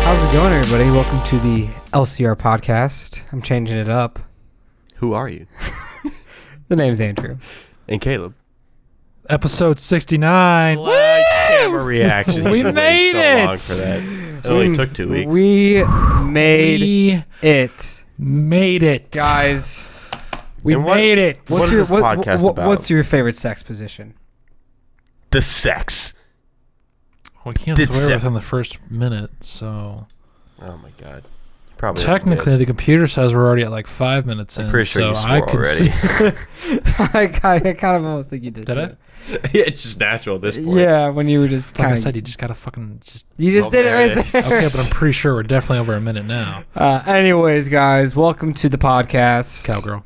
How's it going, everybody? Welcome to the LCR podcast. I'm changing it up. Who are you? The name's Andrew. And Caleb. Episode 69. Live camera reaction. We made it. Long for that. It only took 2 weeks. We made it. Made it. Guys, We made it. What is this podcast about? What's your favorite sex position? The sex. We can't swear within the first minute, so... Oh my god. Probably. Technically, the computer says we're already at like 5 minutes in. I'm pretty sure so you swore already. I kind of almost think you did. Did I? Yeah, it's just natural at this point. Yeah, when you were just Like kind I of... said, you just gotta fucking just... You just did it right there. Okay, but I'm pretty sure we're definitely over a minute now. Anyways, guys, welcome to the podcast. Cowgirl.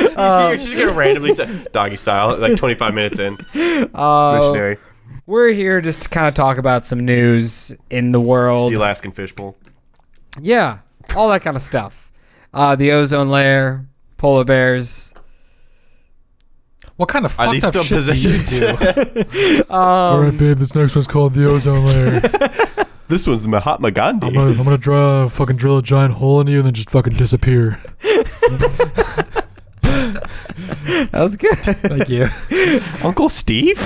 You're just gonna randomly say doggy style like 25 minutes in. Missionary. We're here just to kind of talk about some news in the world. The Alaskan fishbowl. Yeah, all that kind of stuff. The ozone layer, polar bears. What kind of Are fucked these up still shit positions? do you do? Alright, babe, this next one's called the ozone layer. This one's the Mahatma Gandhi. I'm gonna fucking drill a giant hole in you and then just fucking disappear. That was good. Thank you. Uncle Steve?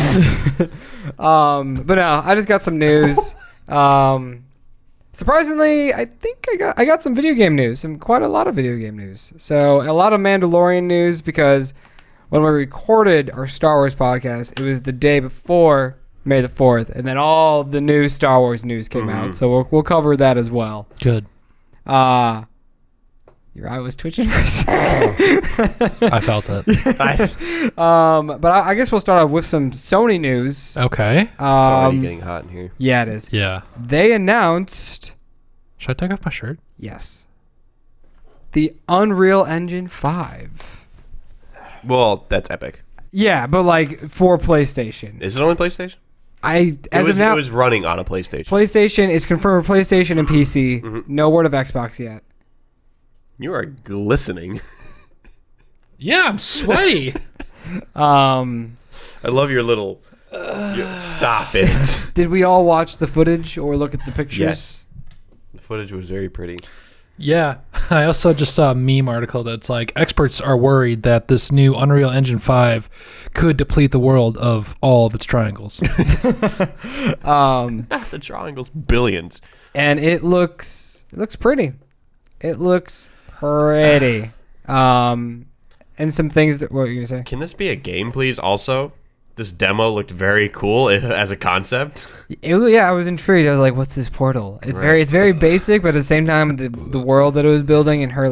But no, I just got some news. Surprisingly, I think I got some video game news, quite a lot of video game news. So a lot of Mandalorian news because when we recorded our Star Wars podcast, it was the day before May the 4th, and then all the new Star Wars news came out. So we'll cover that as well. Good. Your eye was twitching for a second. I felt it. But I guess we'll start off with some Sony news. Okay. It's already getting hot in here. Yeah, it is. Yeah. They announced... Should I take off my shirt? Yes. The Unreal Engine 5. Well, that's epic. Yeah, but like for PlayStation. Is it only PlayStation? It was running on a PlayStation. PlayStation is confirmed for PlayStation and PC. No word of Xbox yet. You are glistening. Yeah, I'm sweaty. I love your little... stop it. Did we all watch the footage or look at the pictures? Yes. The footage was very pretty. Yeah. I also just saw a meme article that's like, experts are worried that this new Unreal Engine 5 could deplete the world of all of its triangles. The triangle's billions. And it looks pretty. It looks pretty. And some things that... What were you going to say? Can this be a game, please, also? This demo looked very cool as a concept. Yeah, I was intrigued. I was like, "What's this portal?" It's very basic, but at the same time, the world that it was building and her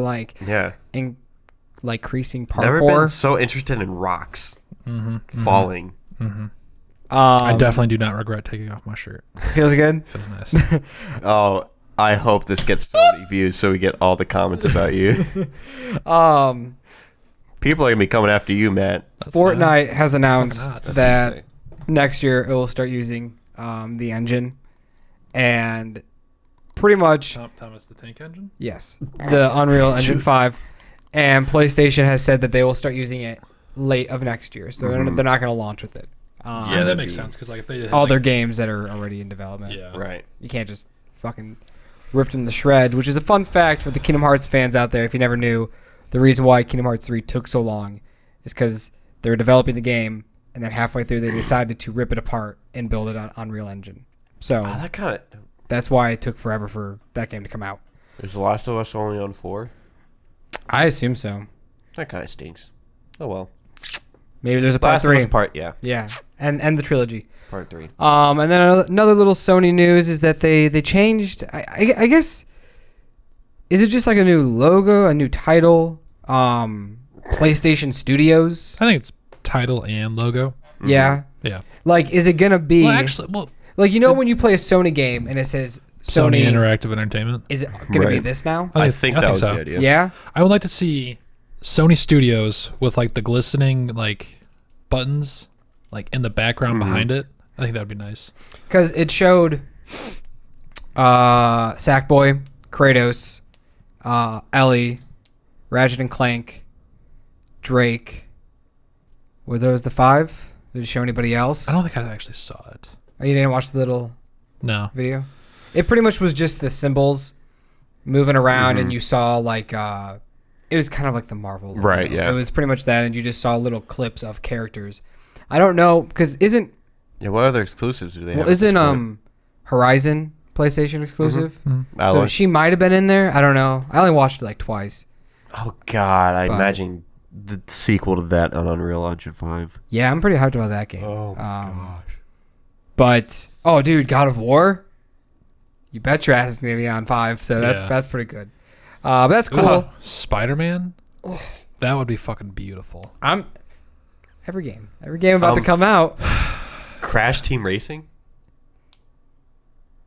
increasing parkour. Never been so interested in rocks falling. I definitely do not regret taking off my shirt. Feels good. Feels nice. Oh, I hope this gets so many views so we get all the comments about you. People are gonna be coming after you, Matt. That's Fortnite has announced hot. that next year it will start using the engine, and pretty much Thomas the Tank Engine? yes, the Unreal Engine 5, and PlayStation has said that they will start using it late of next year, so they're not going to launch with it. Yeah, that makes sense because like if they all their games that are already in development, yeah, Right. you can't just fucking rip them to shred. Which is a fun fact for the Kingdom Hearts fans out there. If you never knew, the reason why Kingdom Hearts 3 took so long is because they were developing the game, and then halfway through they decided to rip it apart and build it on Unreal Engine. So that kind of... that's why it took forever for that game to come out. Is The Last of Us only on 4? I assume so. That kind of stinks. Oh, well. Maybe there's a part Last 3. of Us part, yeah. Yeah, and the trilogy. Part 3. And then another little Sony news is that they changed. I guess, is it just like a new logo, a new title? PlayStation Studios. I think it's title and logo. Yeah. Yeah. Like, is it gonna be? Well, like, you know when you play a Sony game and it says Sony Interactive Entertainment. Is it gonna be this now? I think that was so. the idea. Yeah. I would like to see Sony Studios with like the glistening like buttons like in the background behind it. I think that would be nice. Because it showed Sackboy, Kratos, Ellie, Ratchet and Clank, Drake. Were those the 5? Did it show anybody else? I don't think I actually saw it. Oh, you didn't watch the little No. video? It pretty much was just the symbols moving around, and you saw like it was kind of like the Marvel logo. Right, yeah. It was pretty much that, and you just saw little clips of characters. I don't know, because Yeah, what other exclusives do they have? isn't Horizon PlayStation exclusive? Mm-hmm. So she might have been in there. I don't know. I only watched it like twice. Oh God, I But- imagine the sequel to that on Unreal Engine 5. Yeah, I'm pretty hyped about that game. Oh my gosh. But dude, God of War. You bet your ass is gonna be on 5. So that's pretty good. But that's cool. Ooh, Spider-Man? That would be fucking beautiful. Every game about to come out. Crash Team Racing?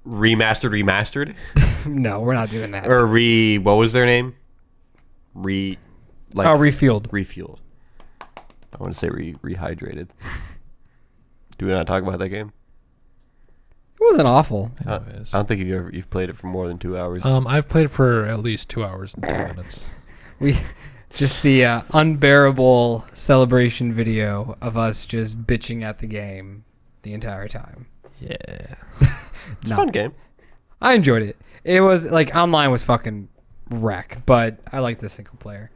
Remastered? No, we're not doing that. Or what was their name? Refueled. Refueled. I want to say rehydrated. Do we not talk about that game? It wasn't awful. I don't think you've played it for more than 2 hours. I've played it for at least 2 hours and 2 minutes. We just the unbearable celebration video of us just bitching at the game the entire time. Yeah. It's a fun game. I enjoyed it. It was like online was fucking wreck, but I like the single player.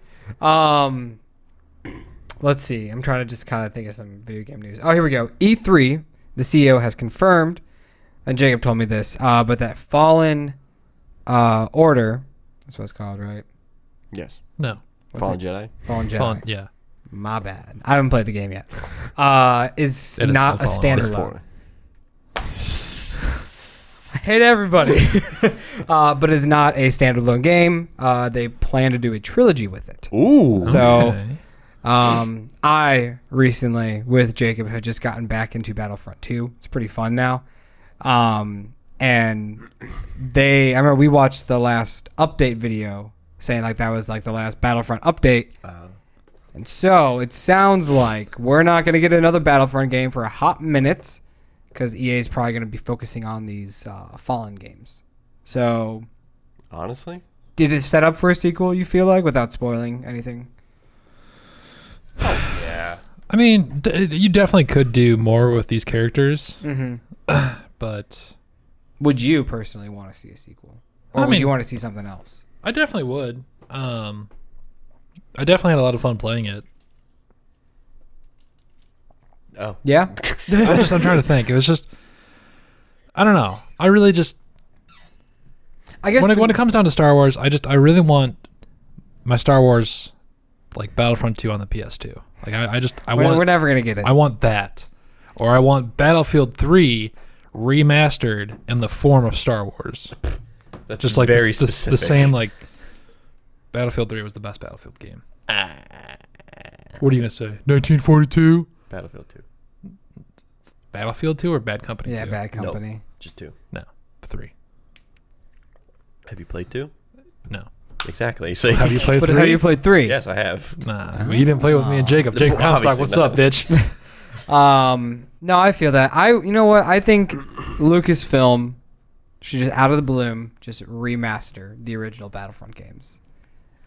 Let's see. I'm trying to just kind of think of some video game news. Oh, here we go. E3, the CEO has confirmed, and Jacob told me this, but that Fallen Order, that's what it's called, right? Yes. No. Fallen Jedi. Fallen Jedi. Yeah. My bad. I haven't played the game yet. Is It is not a called Fallen Order. standalone. I hate everybody. But it's not a standalone game. They plan to do a trilogy with it. Ooh. So, Okay. I recently, with Jacob, had just gotten back into Battlefront 2. It's pretty fun now. And I remember we watched the last update video saying like that was like the last Battlefront update. And so it sounds like we're not going to get another Battlefront game for a hot minute because EA is probably going to be focusing on these Fallen games. So, Honestly? did it set up for a sequel, you feel like, without spoiling anything? Yeah. I mean, you definitely could do more with these characters, but Would you personally want to see a sequel? Or I would mean- you want to see something else? I definitely would. I definitely had a lot of fun playing it. Oh. Yeah? I'm trying to think. It was just, I don't know. I really just, I guess when it comes down to Star Wars, I really want my Star Wars, like Battlefront 2 on the PS2. Like we're never going to get it. I want that, or I want Battlefield 3 remastered in the form of Star Wars. That's Just like very the specific. same, like Battlefield 3 was the best Battlefield game. What are you gonna say? 1942. Battlefield 2. Battlefield 2 or Bad Company 2? Yeah, Bad Company. Just 2. No, 3. Have you played 2? No. Exactly. So Have you played But 3? have you played 3? Yes, I have. Nah, well, you didn't play with me and Jacob. Jacob Comstock, Obviously what's not. up, bitch? No, I feel that. You know what? I think Lucasfilm should just out of the bloom just remaster the original Battlefront games.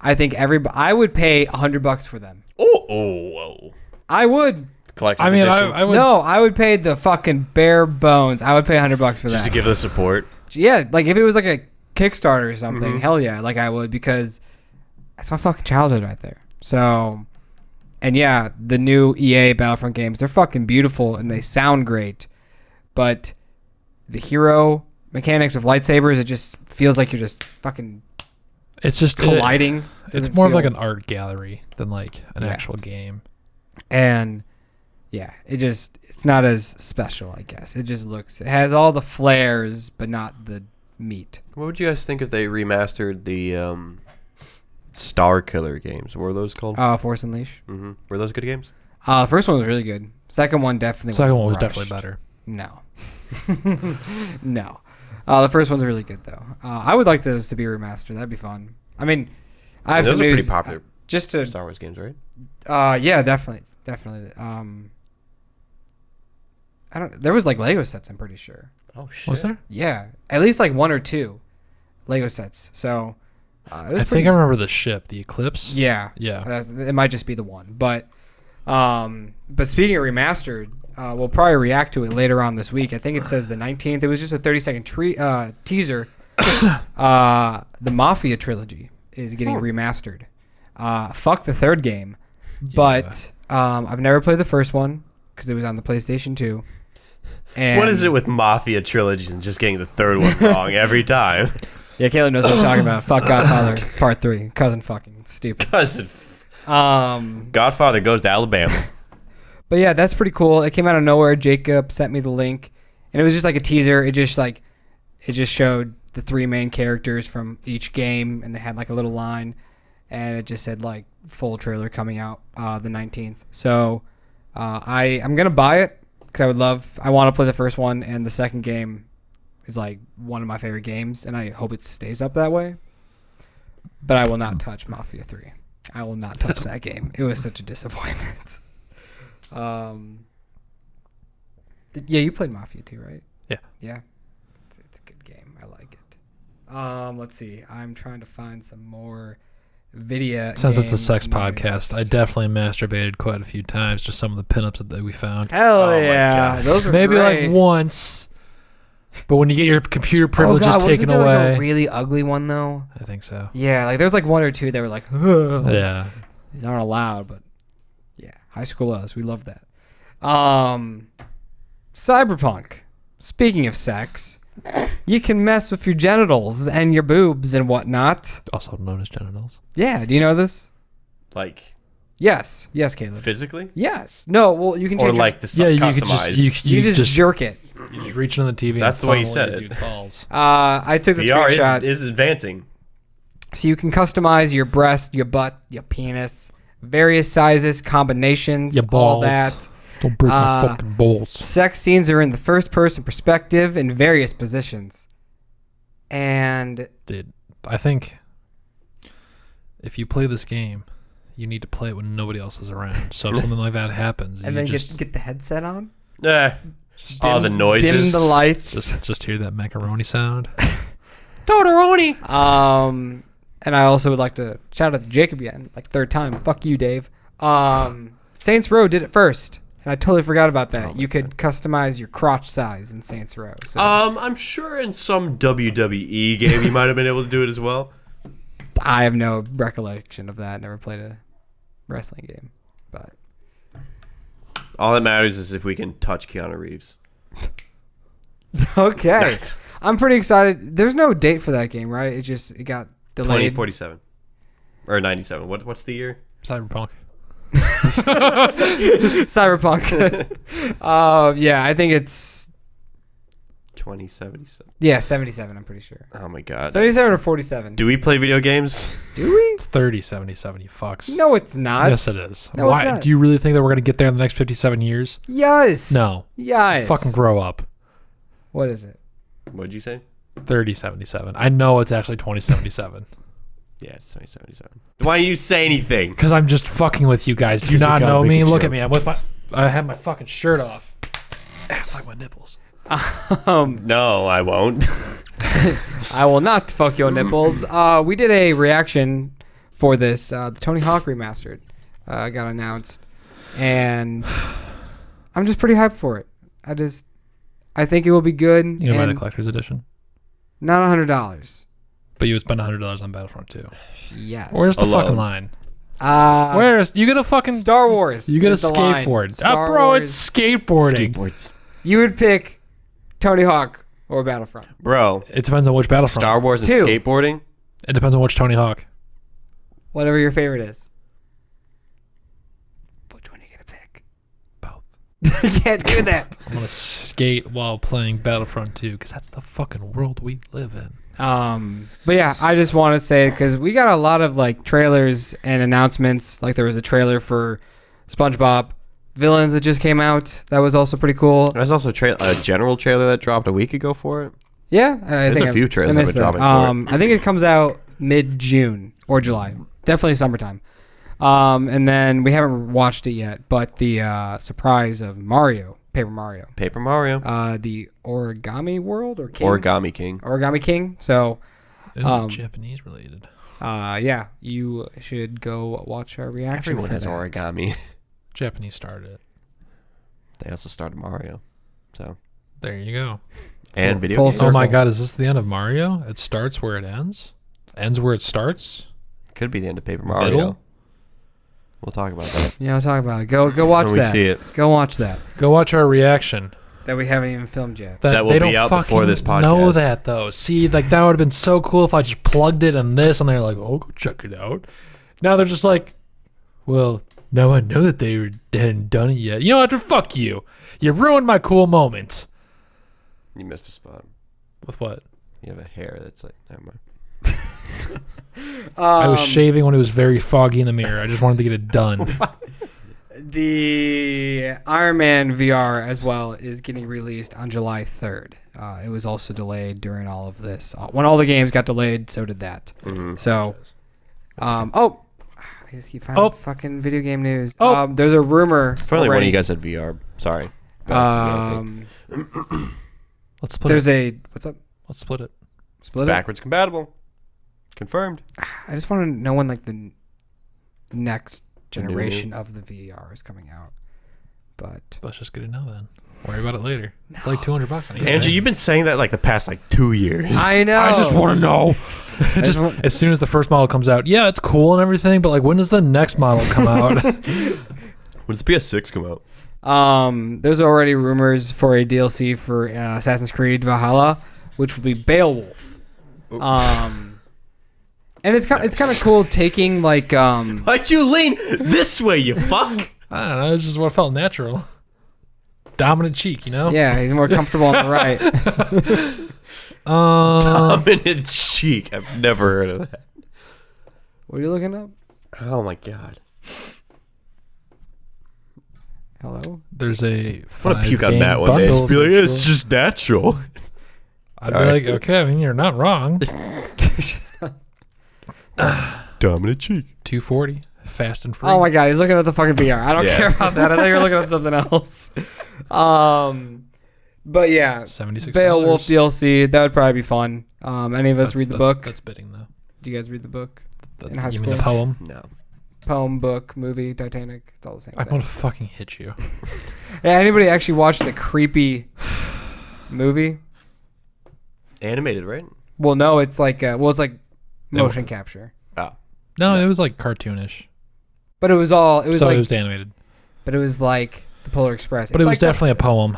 I think I would pay $100 for them. Oh. I would. Collector's I mean, edition. I would. No, I would pay the fucking bare bones. I would pay $100 for Just that. to give the support. Yeah, like if it was like a Kickstarter or something, hell yeah, like I would, because that's my fucking childhood right there. So, and yeah, the new EA Battlefront games, they're fucking beautiful and they sound great, but the hero mechanics with lightsabers, it just feels like you're just fucking It's just colliding. It's Doesn't more of like feel- an art gallery than like an Yeah. actual game. And yeah, it's not as special, I guess. It has all the flares, but not the meat. What would you guys think if they remastered the Star Killer games? What were those called? Force Unleashed. Were those good games? The first one was really good. Second one definitely. Second one was rushed. definitely better. No. No. The first one's really good though. I would like those to be remastered. That'd be fun. I mean, I have those some are news. pretty popular Just to. Star Wars games, right? Yeah, definitely. There was like Lego sets. I'm pretty sure. Oh shit. Was there? Yeah, at least like one or two. Lego sets. So it was I think I remember the ship, the Eclipse. Yeah. It might just be the one, but speaking of remastered, we'll probably react to it later on this week. I think it says the 19th. It was just a 30-second teaser. The Mafia trilogy is getting remastered. Fuck the third game, but I've never played the first one because it was on the PlayStation 2. And what is it with Mafia trilogies and just getting the third one wrong every time? Yeah, Caleb knows what I'm talking about. Fuck Godfather Part 3. Cousin fucking stupid. Godfather goes to Alabama. But yeah, that's pretty cool. It came out of nowhere. Jacob sent me the link, and it was just like a teaser. It just showed the three main characters from each game, and they had like a little line, and it just said like full trailer coming out the 19th. So I'm gonna buy it because I want to play the first one, and the second game is like one of my favorite games, and I hope it stays up that way. But I will not touch Mafia 3. I will not touch that game. It was such a disappointment. Yeah, you played Mafia 2, right? Yeah. Yeah. It's a good game. I like it. Let's see. I'm trying to find some more video. Since it's a game sex news. podcast, I definitely masturbated quite a few times. Just some of the pinups that we found. Hell Oh my yeah. gosh. Those are Maybe great. like once. But when you get your computer privileges wasn't taken there, away, like a really ugly one though? I think so. Yeah, like there was like one or two that were like, ugh. Yeah. These aren't allowed, but yeah, high school us, we love that. Cyberpunk. Speaking of sex, you can mess with your genitals and your boobs and whatnot. Also known as genitals. Yeah, do you know this? Like Yes, Caleb. physically? Yes. No, well, you can Or change like the Yeah, you could customized? just you can just jerk it. you just reach into the TV. That's and the way you funnel said your it. dude's balls. I took the VR screenshot. is advancing. So you can customize your breast, your butt, your penis, various sizes, combinations, Your all balls. that. Don't break my fucking balls. Sex scenes are in the first-person perspective in various positions. And Dude, I think if you play this game, you need to play it when nobody else is around. So if something like that happens, and you then just get the headset on. All the noises. Dim the lights. just hear that macaroni sound. Totally. And I also would like to shout out to Jacob again, like third time. Fuck you, Dave. Saints Row did it first, and I totally forgot about that. You could customize your crotch size in Saints Row. So. I'm sure in some WWE game you might have been able to do it as well. I have no recollection of that. Never played a wrestling game, but All that matters is if we can touch Keanu Reeves. okay. I'm pretty excited. There's no date for that game, right? It got delayed. 2047 or 97. What's the year? Cyberpunk. Cyberpunk. Yeah, I think it's 2077. 77. I'm pretty sure. Oh my god. 77 or 47. Do we play video games? Do we? It's 3077, you fucks. No, it's not. Yes, it is. No, it's not. Do you really think that we're going to get there in the next 57 years? Yes. No. Yes. Fucking grow up. What is it? What'd you say? 3077. I know it's actually 2077. Yeah, it's 2077. Why don't you say anything? Because I'm just fucking with you guys. Do you Because you not gotta know make me? a Look joke. at me. I have my fucking shirt off. Fuck my nipples. No, I won't. I will not fuck your nipples. We did a reaction for this. The Tony Hawk remastered got announced, and I'm just pretty hyped for it. I think it will be good. You gonna buy the and collector's edition? not $100. But you would spend $100 on Battlefront 2. Yes. Where's the Alone. fucking line? Where's You get a fucking... Star Wars? You get a is the line. skateboard. Star Bro, Wars. it's skateboarding. Skateboards. You would pick Tony Hawk or Battlefront. Bro, It depends on which Battlefront. Star Wars and Two. skateboarding? It depends on which Tony Hawk. Whatever your favorite is. Which one are you gonna pick? Both. You can't do that. I'm gonna skate while playing Battlefront 2 because that's the fucking world we live in. But yeah, I just want to say because we got a lot of like trailers and announcements. Like there was a trailer for SpongeBob Villains that just came out. That was also pretty cool. There's also a general trailer that dropped a week ago for it. Yeah, and I There's think a few trailers I that missed have that. been dropping for I think it comes out mid-June or July. Definitely summertime. And then we haven't watched it yet, but the surprise of Paper Mario, Paper Mario. the Origami World or King? Origami King. Origami King. So Ooh, Japanese related. Yeah, you should go watch our reaction. Everyone for has that. origami. Japanese started it. They also started Mario. So There you go. and video full games. circle. Oh my god, is this the end of Mario? It starts where it ends? Ends where it starts? Could be the end of Paper Mario. Middle? We'll talk about that Yeah, we'll talk about it. Go watch when we that. see it. Go watch that. Go watch our reaction. That we haven't even filmed yet. That will they be don't out before fucking this podcast. know that though. See, like that would have been so cool if I just plugged it in this and they're like, "Oh, go check it out." Now they're just like, "Well, now I know that they hadn't done it yet." You know what? Fuck you. You ruined my cool moment. You missed a spot. With what? You have a hair that's like, never mind. I was shaving when it was very foggy in the mirror. I just wanted to get it done. The Iron Man VR as well is getting released on July 3rd. It was also delayed during all of this. When all the games got delayed, so did that. Mm-hmm. So, I just keep finding Oh. fucking video game news. Oh. There's a rumor. Finally, one of already. you guys said VR. Sorry. Back to the other thing. Let's split There's it. what's up? Let's split it. Split It's it? backwards compatible. Confirmed. I just want to know when like the next The new- generation of the VR is coming out. But Let's just get it now then. Worry about it later. It's like $200 on Andrew, you've been saying that like the past like 2 years. I know. to know. I Just as soon as the first model comes out, yeah, it's cool and everything, but like, when does the next model come out? When does the PS6 come out? There's already rumors for a DLC for Assassin's Creed Valhalla, which will be Beowulf. And it's kind of cool taking like Why'd you lean this way, you fuck? I don't know. It's just what felt natural. Dominant cheek, you know? yeah, he's more comfortable on the right. Dominant cheek. I've never heard of that. What are you looking up? Oh my god. Hello? There's a I want to puke on that one day. Just be like, yeah, it's just natural. I'd be like, okay, I mean, you're not wrong. Dominant cheek. 240, fast and free. Oh my god, he's looking at the fucking VR. I don't Yeah. care about that. I think you're looking up something else. But yeah, $76. Beowulf DLC. That would probably be fun. Any of us read the book? That's bidding though. Do you guys read the book? In high You school? mean the poem? No. Poem, book, movie, Titanic. It's all the same I thing. want to fucking hit you. Yeah, anybody actually watched the creepy movie? Animated, right? Well, no, it's like motion capture. Oh. No, it was like cartoonish. But it was It was like animated. but it was like the Polar Express. But It's it was like definitely a poem.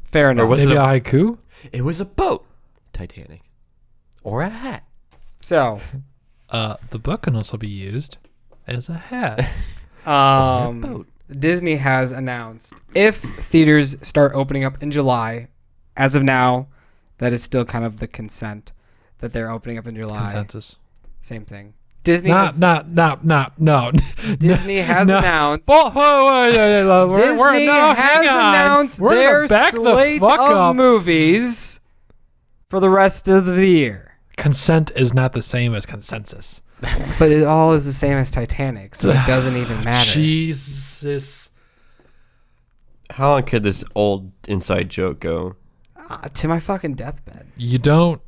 fair enough. was it Maybe a- a haiku? It was a boat. Titanic. Or a hat. So, The book can also be used as a hat. boat. Disney has announced if theaters start opening up in July, as of now, that is still kind of the consent that they're opening up in July. Consensus. Same thing. Disney No. Disney has No. announced Disney has announced We're their gonna back the slate fuck of up. movies for the rest of the year. Consent is not the same as consensus. But it all is the same as Titanic, so it doesn't even matter. Jesus. How long could this old inside joke go? To my fucking deathbed. You don't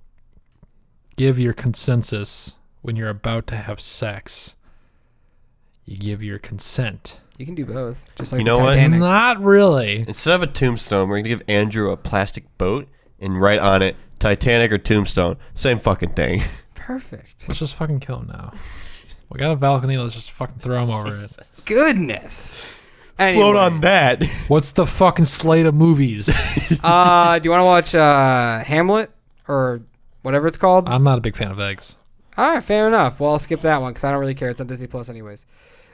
give your consensus when you're about to have sex. You give your consent. You can do both, just like You know the what? Titanic. Not really. Instead of a tombstone, we're going to give Andrew a plastic boat and write on it Titanic or Tombstone. Same fucking thing. Perfect. Let's just fucking kill him now. We got a balcony. Let's just fucking throw him over it. Goodness. Float on that. What's the fucking slate of movies? Do you want to watch Hamlet or whatever it's called? I'm not a big fan of eggs. All right, fair enough. Well, I'll skip that one because I don't really care. It's on Disney Plus anyways.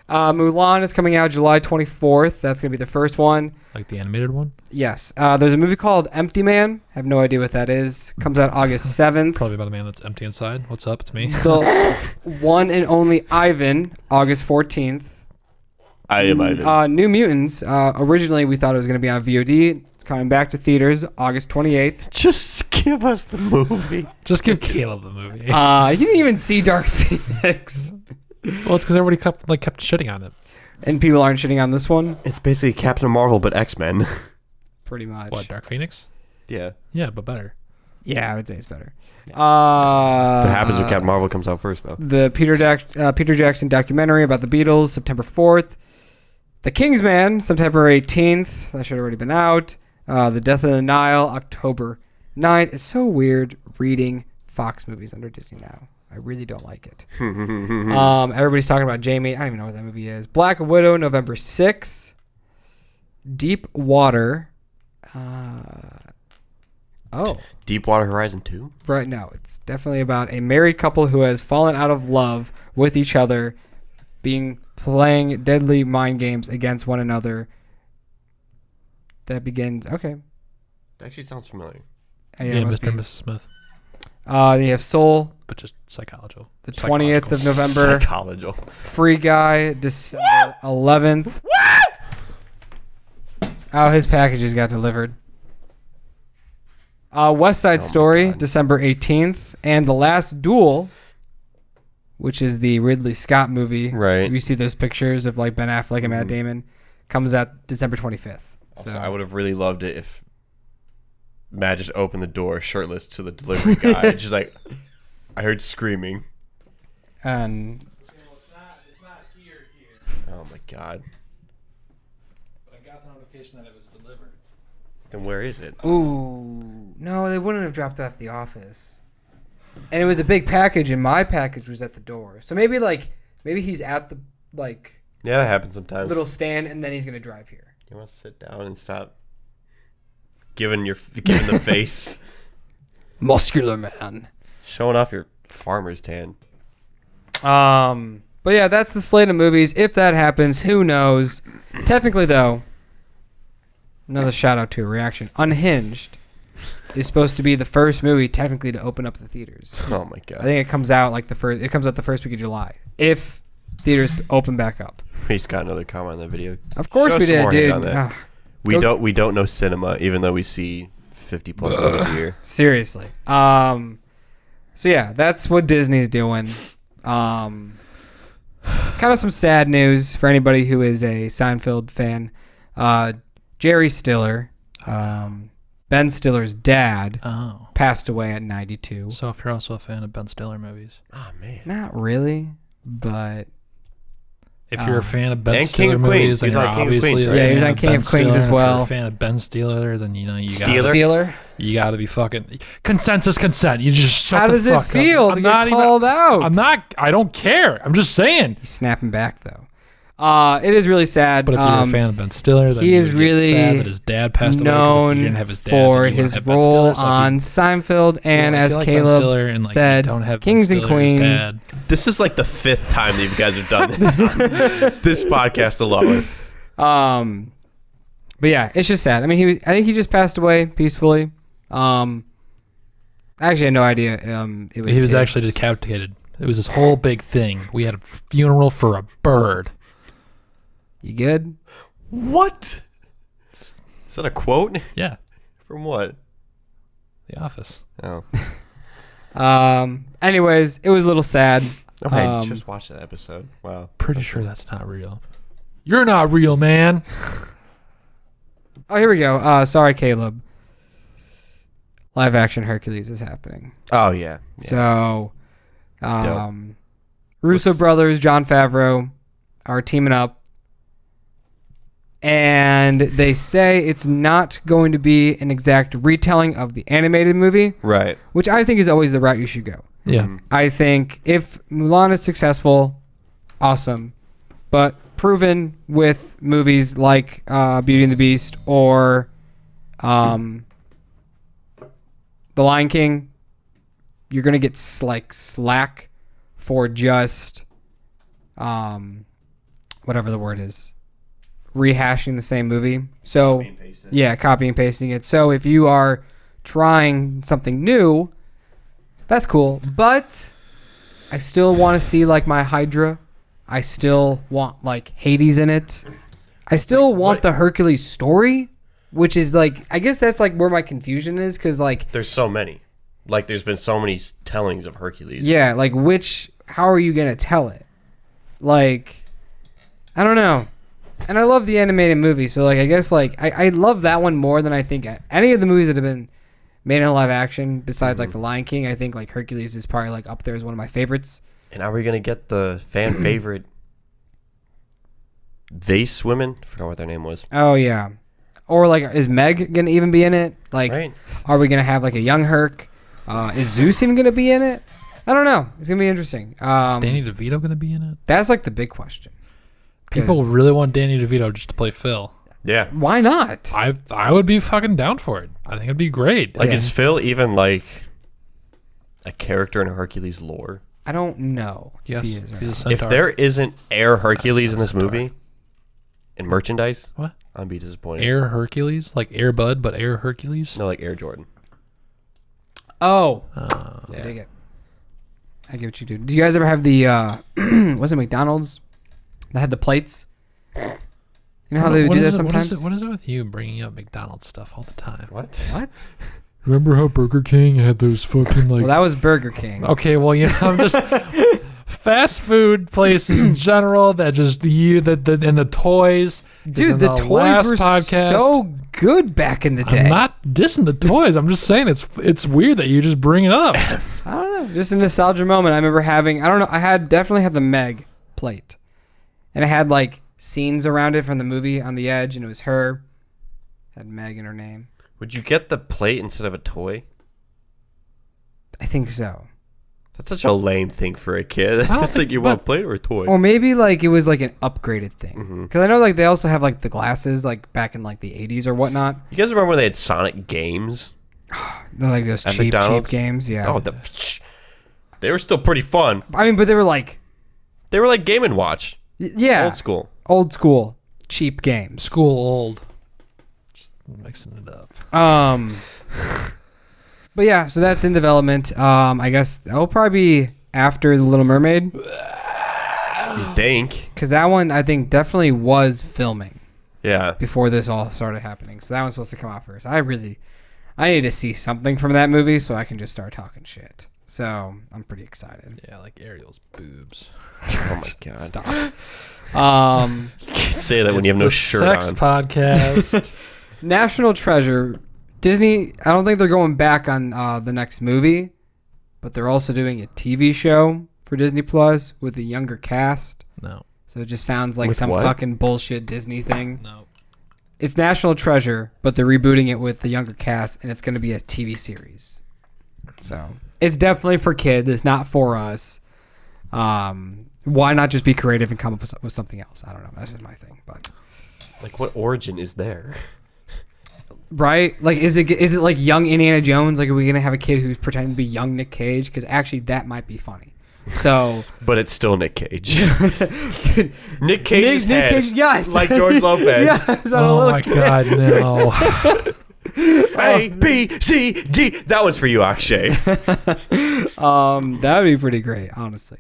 Mulan is coming out July 24th. That's going to be the first one. Like the animated one? Yes. There's a movie called Empty Man. I have no idea what that is. Comes out August 7th. Probably about a man that's empty inside. What's up? It's me. The one and only Ivan, August 14th. I am Ivan. New Mutants. Originally, we thought it was going to be on VOD. It's coming back to theaters August 28th. Just give us the movie. Just give Caleb the movie. You didn't even see Dark Phoenix. Well, it's because everybody kept shitting on it. And people aren't shitting on this one? It's basically Captain Marvel, but X-Men. Pretty much. What, Dark Phoenix? Yeah. Yeah, but better. Yeah, I would say it's better. That happens when Captain Marvel comes out first, though. The Peter Jackson documentary about the Beatles, September 4th. The Kingsman, September 18th. That should have already been out. The Death of the Nile, October 9th. It's so weird reading Fox movies under Disney now. I really don't like it. Everybody's talking about Jamie. I don't even know what that movie is. Black Widow, November 6th. Deep Water. Deepwater Horizon 2? Right, no. It's definitely about a married couple who has fallen out of love with each other, playing deadly mind games against one another. That begins... Okay. That actually sounds familiar. Yeah, Mr. and Mrs. Smith. Then you have Soul. But just psychological. The 20th of November. Psychological. Free Guy, December 11th. Oh, his packages got delivered. West Side Story, December 18th. And The Last Duel, which is the Ridley Scott movie. Right. You see those pictures of like Ben Affleck and Matt Damon. Comes out December 25th. So I would have really loved it if Matt just opened the door shirtless to the delivery guy. Just like, I heard screaming. And It's not here. Oh my God. But I got the notification that it was delivered. Then where is it? ooh, no, they wouldn't have dropped off the office. And it was a big package, and my package was at the door. So maybe he's at the Yeah, that happens sometimes. little stand, and then he's gonna drive here. You want to sit down and stop giving the face, Muscular man. showing off your farmer's tan. But yeah, that's the slate of movies. If that happens, who knows? Technically, though, another shout out to a reaction. Unhinged is supposed to be the first movie technically to open up the theaters. Oh my God. I think it comes out the first week of July if theaters open back up. We just got another comment on the video. Of course Show we some did, more hate dude. on that. We don't know cinema, even though we see 50 plus movies a year. Seriously. So yeah, that's what Disney's doing. Kind of some sad news for anybody who is a Seinfeld fan. Jerry Stiller, Ben Stiller's dad, passed away at 92. So if you're also a fan of Ben Stiller movies. Oh man. Not really, but If you're a fan of Ben and Stiller King of Queens. movies, then He's you're on King of obviously Queens, a right? Yeah, he was fan on of King Ben of Queens Stiller. as And if well. you're a fan of Ben Stiller, then you Steeler? Steeler. you got to be fucking consensus consent. You just shut How the does it fuck feel up. to get called out? I don't care. I'm just saying. He's snapping back though. It is really sad. But if you're a fan of Ben Stiller, then he you is would get really sad that his dad passed away. 'Cause if known you didn't have his dad, for then you wouldn't his have Ben role Stiller. So if you- on Seinfeld, and if as you like Ben Caleb Stiller and, like, you said, don't have Ben Kings and Stiller as Queens. dad. This is like the 5th time that you guys have done this. This podcast alone. But yeah, it's just sad. I mean, I think he just passed away peacefully. I actually had no idea. It was. He was actually decapitated. It was this whole big thing. We had a funeral for a bird. You good? What? Is that a quote? Yeah, From what? The Office. Oh. Anyways, it was a little sad. I just watched that episode. Wow. Pretty sure that's not real. You're not real, man. Oh, here we go. Sorry, Caleb. Live action Hercules is happening. Oh yeah. So, Russo brothers, Jon Favreau, are teaming up. And they say it's not going to be an exact retelling of the animated movie, Right. which I think is always the route you should go. Yeah. I think if Mulan is successful, awesome. But proven with movies like Beauty and the Beast or The Lion King, you're going to get slack for just whatever the word is. Rehashing the same movie. So yeah, copy and pasting it. So if you are trying something new, that's cool. But I still want to see like my Hydra. I still want like Hades in it. I still want the Hercules story, which is like, I guess that's like where my confusion is, because like There's so many. Like there's been so many tellings of Hercules. yeah, like how are you gonna tell it? Like, I don't know. And I love the animated movie, so like I guess like I love that one more than I think any of the movies that have been made in live action, besides like The Lion King, I think like Hercules is probably like up there as one of my favorites. And are we gonna get the fan favorite vase women? I forgot what their name was. Oh yeah, or like is Meg gonna even be in it? Like, Right. are we gonna have like a young Herc? Is Zeus even gonna be in it? I don't know. It's gonna be interesting. Is Danny DeVito going to be in it? That's like the big question. People 'Cause really want Danny DeVito just to play Phil. Yeah. why not? I would be fucking down for it. I think it'd be great. Like, Yeah. is Phil even like a character in Hercules lore? I don't know Yes, if he is. Or he's a not. centaur. If there isn't Air Hercules in this movie and merchandise, What? I'd be disappointed. Air Hercules, like Air Bud, but Air Hercules. No, like Air Jordan. Oh, Uh, I dig it. I get what you do. Do you guys ever have the was it McDonald's that had the plates? You know how they would what do is that it- sometimes? What is it with you bringing up McDonald's stuff all the time? What? What? Remember how Burger King had those fucking like? Well, that was Burger King. Okay, well, you know, I'm just fast food places in general that just and the toys. Dude, In the toys last were so good back in the day. I'm not dissing the toys. I'm just saying it's weird that you just bring it up. I don't know. Just a nostalgia moment. I remember having, I don't know, I definitely had the Meg plate. And it had like scenes around it from the movie on the edge, and it was her. Had Meg in her name. Would you get the plate instead of a toy? I think so. That's such a lame thing for a kid. don't It's like, think- you want a but- plate or a toy? Or maybe like it was like an upgraded thing. Mhm. Because I know like they also have like the glasses like back in like the 80s or whatnot. You guys remember when they had Sonic games? They're like those At cheap McDonald's? games. Yeah. Oh, they were still pretty fun. I mean, but they were like, They were like Game & Watch. yeah. Old school. Cheap games. School old. Just mixing it up. But yeah, so that's in development. I guess that'll probably be after The Little Mermaid. You think? Because that one, I think, definitely was filming Yeah. before this all started happening. So that one's supposed to come out first. I need to see something from that movie so I can just start talking shit. So I'm pretty excited. Yeah, like Ariel's boobs. Oh my god. Stop. You can't say that when you have no It's the shirt sex on. podcast. National Treasure. Disney, I don't think they're going back on the next movie, but they're also doing a TV show for Disney Plus with a younger cast. No. So it just sounds like With some what? fucking bullshit Disney thing. No. It's National Treasure, but they're rebooting it with the younger cast, and it's going to be a TV series. So it's definitely for kids. It's not for us. Why not just be creative and come up with something else? I don't know. That's just my thing. But Like, what origin is there? right, like is it like young Indiana Jones? Like, are we gonna have a kid who's pretending to be young Nick Cage? Because actually, that might be funny. So But it's still Nick Cage. Dude, Nick Cage's Nick head, Cage, yes, like George Lopez. yes, on a Oh little my kid. god, no. A, B, C, D. That one's for you, Akshay. That would be pretty great, honestly.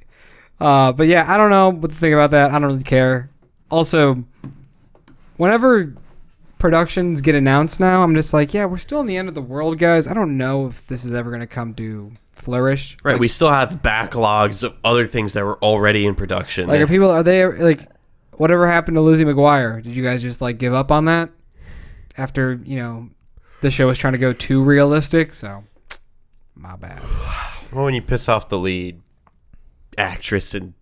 But yeah, I don't know what to think about that. I don't really care. Also, whenever productions get announced now, I'm just like, yeah, we're still in the end of the world, guys. I don't know if this is ever going to come to flourish. Right, we still have backlogs of other things that were already in production. Like, are they, like, whatever happened to Lizzie McGuire? Did you guys just, like, give up on that? After, you know, the show was trying to go too realistic? So, my bad. Well, when you piss off the lead actress and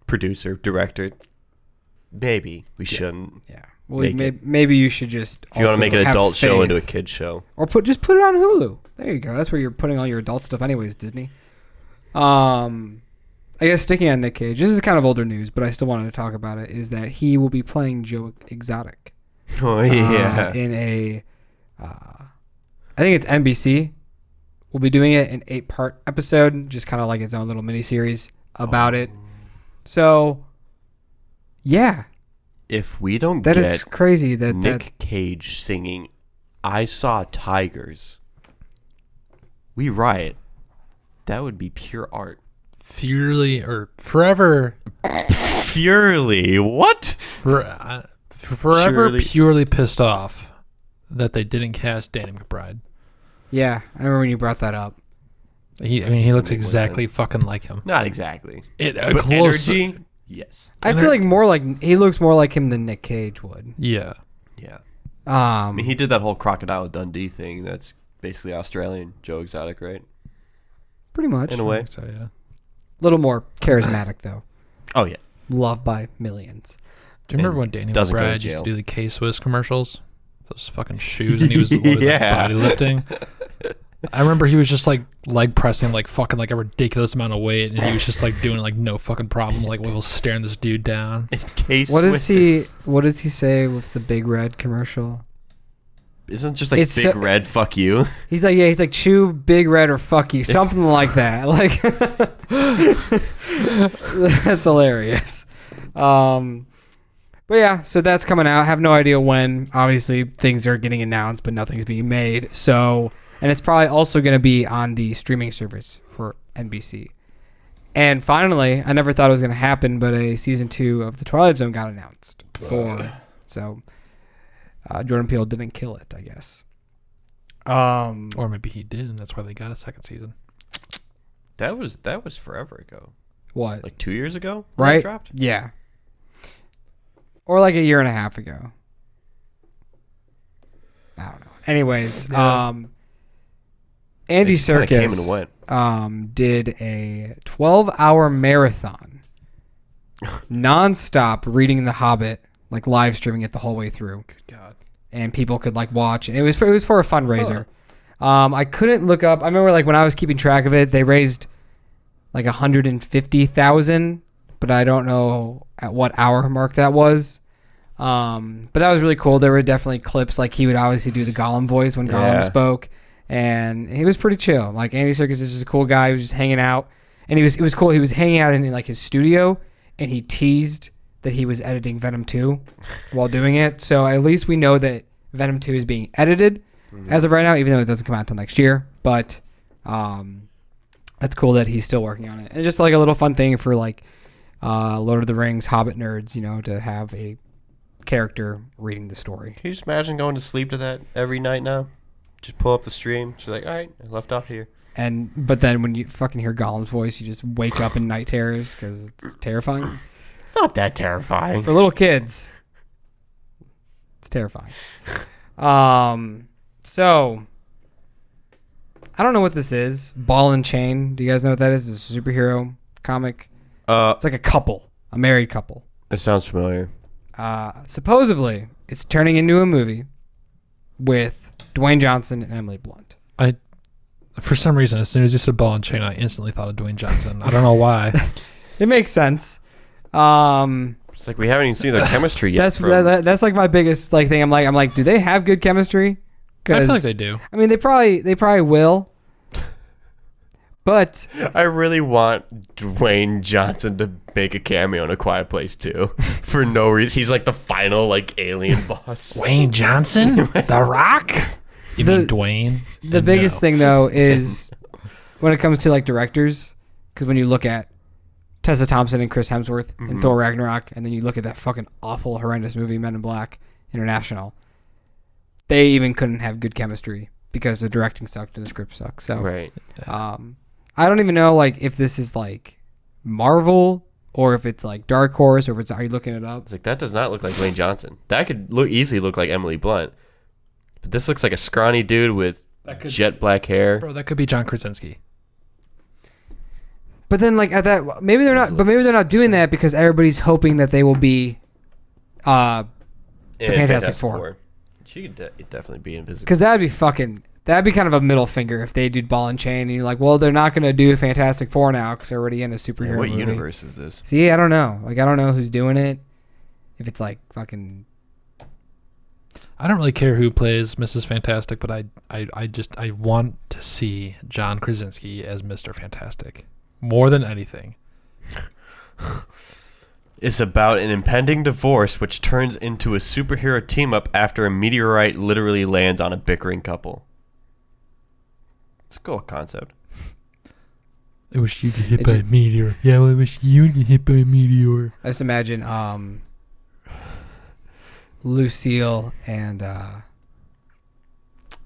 producer, director, maybe we shouldn't. Yeah. Well, Make it. maybe you should just. If you want to make an have adult show faith. into a kid show. Or just put it on Hulu. There you go. That's where you're putting all your adult stuff, anyways, Disney. I guess sticking on Nick Cage. This is kind of older news, but I still wanted to talk about it. Is that he will be playing Joe Exotic? Oh, yeah. In a, I think it's NBC. We'll be doing it an 8-part episode, just kind of like its own little miniseries about it. So, yeah, If we don't that get is crazy. That Nick Cage singing I Saw Tigers, we riot. That would be pure art. Purely or forever, Purely. What? forever Surely. purely pissed off that they didn't cast Danny McBride. yeah, I remember when you brought that up. He looks Doesn't make exactly fucking like him. Not exactly. But But energy? Yes. I feel like he looks more like him than Nick Cage would. Yeah. Yeah. I Um, mean, he did that whole Crocodile Dundee thing. That's basically Australian Joe Exotic, right? Pretty much. In a way. So yeah. A little more charismatic though. Oh yeah. Loved by millions. Do you remember And when Danny doesn't go to McBride used jail. to do the K-Swiss commercials? Those fucking shoes, and he was always, Yeah. like, bodylifting. I remember he was just like leg pressing like fucking like a ridiculous amount of weight, and he was just like doing like no fucking problem, like while staring this dude down. In case What does he say with the Big Red commercial? Isn't it just like It's big so- red fuck you? He's like chew Big Red or fuck you, something like that. Like that's hilarious. But yeah, so that's coming out. I have no idea when. Obviously, things are getting announced, but nothing's being made. So, and it's probably also going to be on the streaming service for NBC. And finally, I never thought it was going to happen, but a season 2 of The Twilight Zone got announced. So, Jordan Peele didn't kill it, I guess. Or maybe he did, and that's why they got a second season. That was forever ago. What? Like 2 years ago? when it Right? dropped? Yeah. Or like a year and a half ago. I don't know. Anyways, Yeah. Andy It just kinda came and Serkis went. did a 12-hour marathon, nonstop reading The Hobbit, like live streaming it the whole way through, Good God. and people could like watch. And it was for a fundraiser. I couldn't look up. I remember like when I was keeping track of it, they raised like 150,000, but I don't know at what hour mark that was. But that was really cool. There were definitely clips, like he would obviously do the Gollum voice when Gollum Yeah. spoke, and he was pretty chill. Like Andy Serkis is just a cool guy. He was just hanging out, and it was cool. He was hanging out in like his studio, and he teased that he was editing Venom 2 while doing it. So at least we know that Venom 2 is being edited as of right now, even though it doesn't come out until next year. But that's cool that he's still working on it, and just like a little fun thing for like Lord of the Rings Hobbit nerds, you know, to have a character reading the story. Can you just imagine going to sleep to that every night now? Just pull up the stream. She's like, all right, I left off here. But then when you fucking hear Gollum's voice, you just wake up in night terrors because it's terrifying. It's not that terrifying. For little kids, it's terrifying. So I don't know what this is. Ball and Chain. Do you guys know what that is? It's a superhero comic. It's like a married couple. It sounds familiar. Supposedly, it's turning into a movie with Dwayne Johnson and Emily Blunt. For some reason, as soon as you said Ball and Chain, I instantly thought of Dwayne Johnson. I don't know why. It makes sense. It's like we haven't even seen their chemistry yet. That's like my biggest like thing. I'm like, do they have good chemistry? I feel like they do. I mean, they probably will. But I really want Dwayne Johnson to make a cameo in A Quiet Place too, for no reason. He's like the final like alien boss. Dwayne Johnson? The Rock? You mean Dwayne? the biggest thing though is when it comes to like directors, because when you look at Tessa Thompson and Chris Hemsworth in Thor Ragnarok, and then you look at that fucking awful, horrendous movie Men in Black International, they even couldn't have good chemistry because the directing sucked and the script sucked. So Right. I don't even know like if this is like Marvel or if it's like Dark Horse or if it's, are you looking it up? It's like, that does not look like Dwayne Johnson. That could easily look like Emily Blunt. But this looks like a scrawny dude with jet black hair. Bro, that could be John Krasinski. But then like at that, maybe they're not doing that because everybody's hoping that they will be the Fantastic Four. She could definitely be invisible. Because that'd be kind of a middle finger if they did Ball and Chain and you're like, well, they're not going to do Fantastic Four now because they're already in a superhero What movie. universe is this? See, I don't know. Like, I don't know who's doing it. If it's like fucking... I don't really care who plays Mrs. Fantastic, but I want to see John Krasinski as Mr. Fantastic more than anything. It's about an impending divorce which turns into a superhero team-up after a meteorite literally lands on a bickering couple. It's a cool concept. I wish you get hit by a meteor. Yeah, well, I wish you get hit by a meteor. I just imagine Lucille and...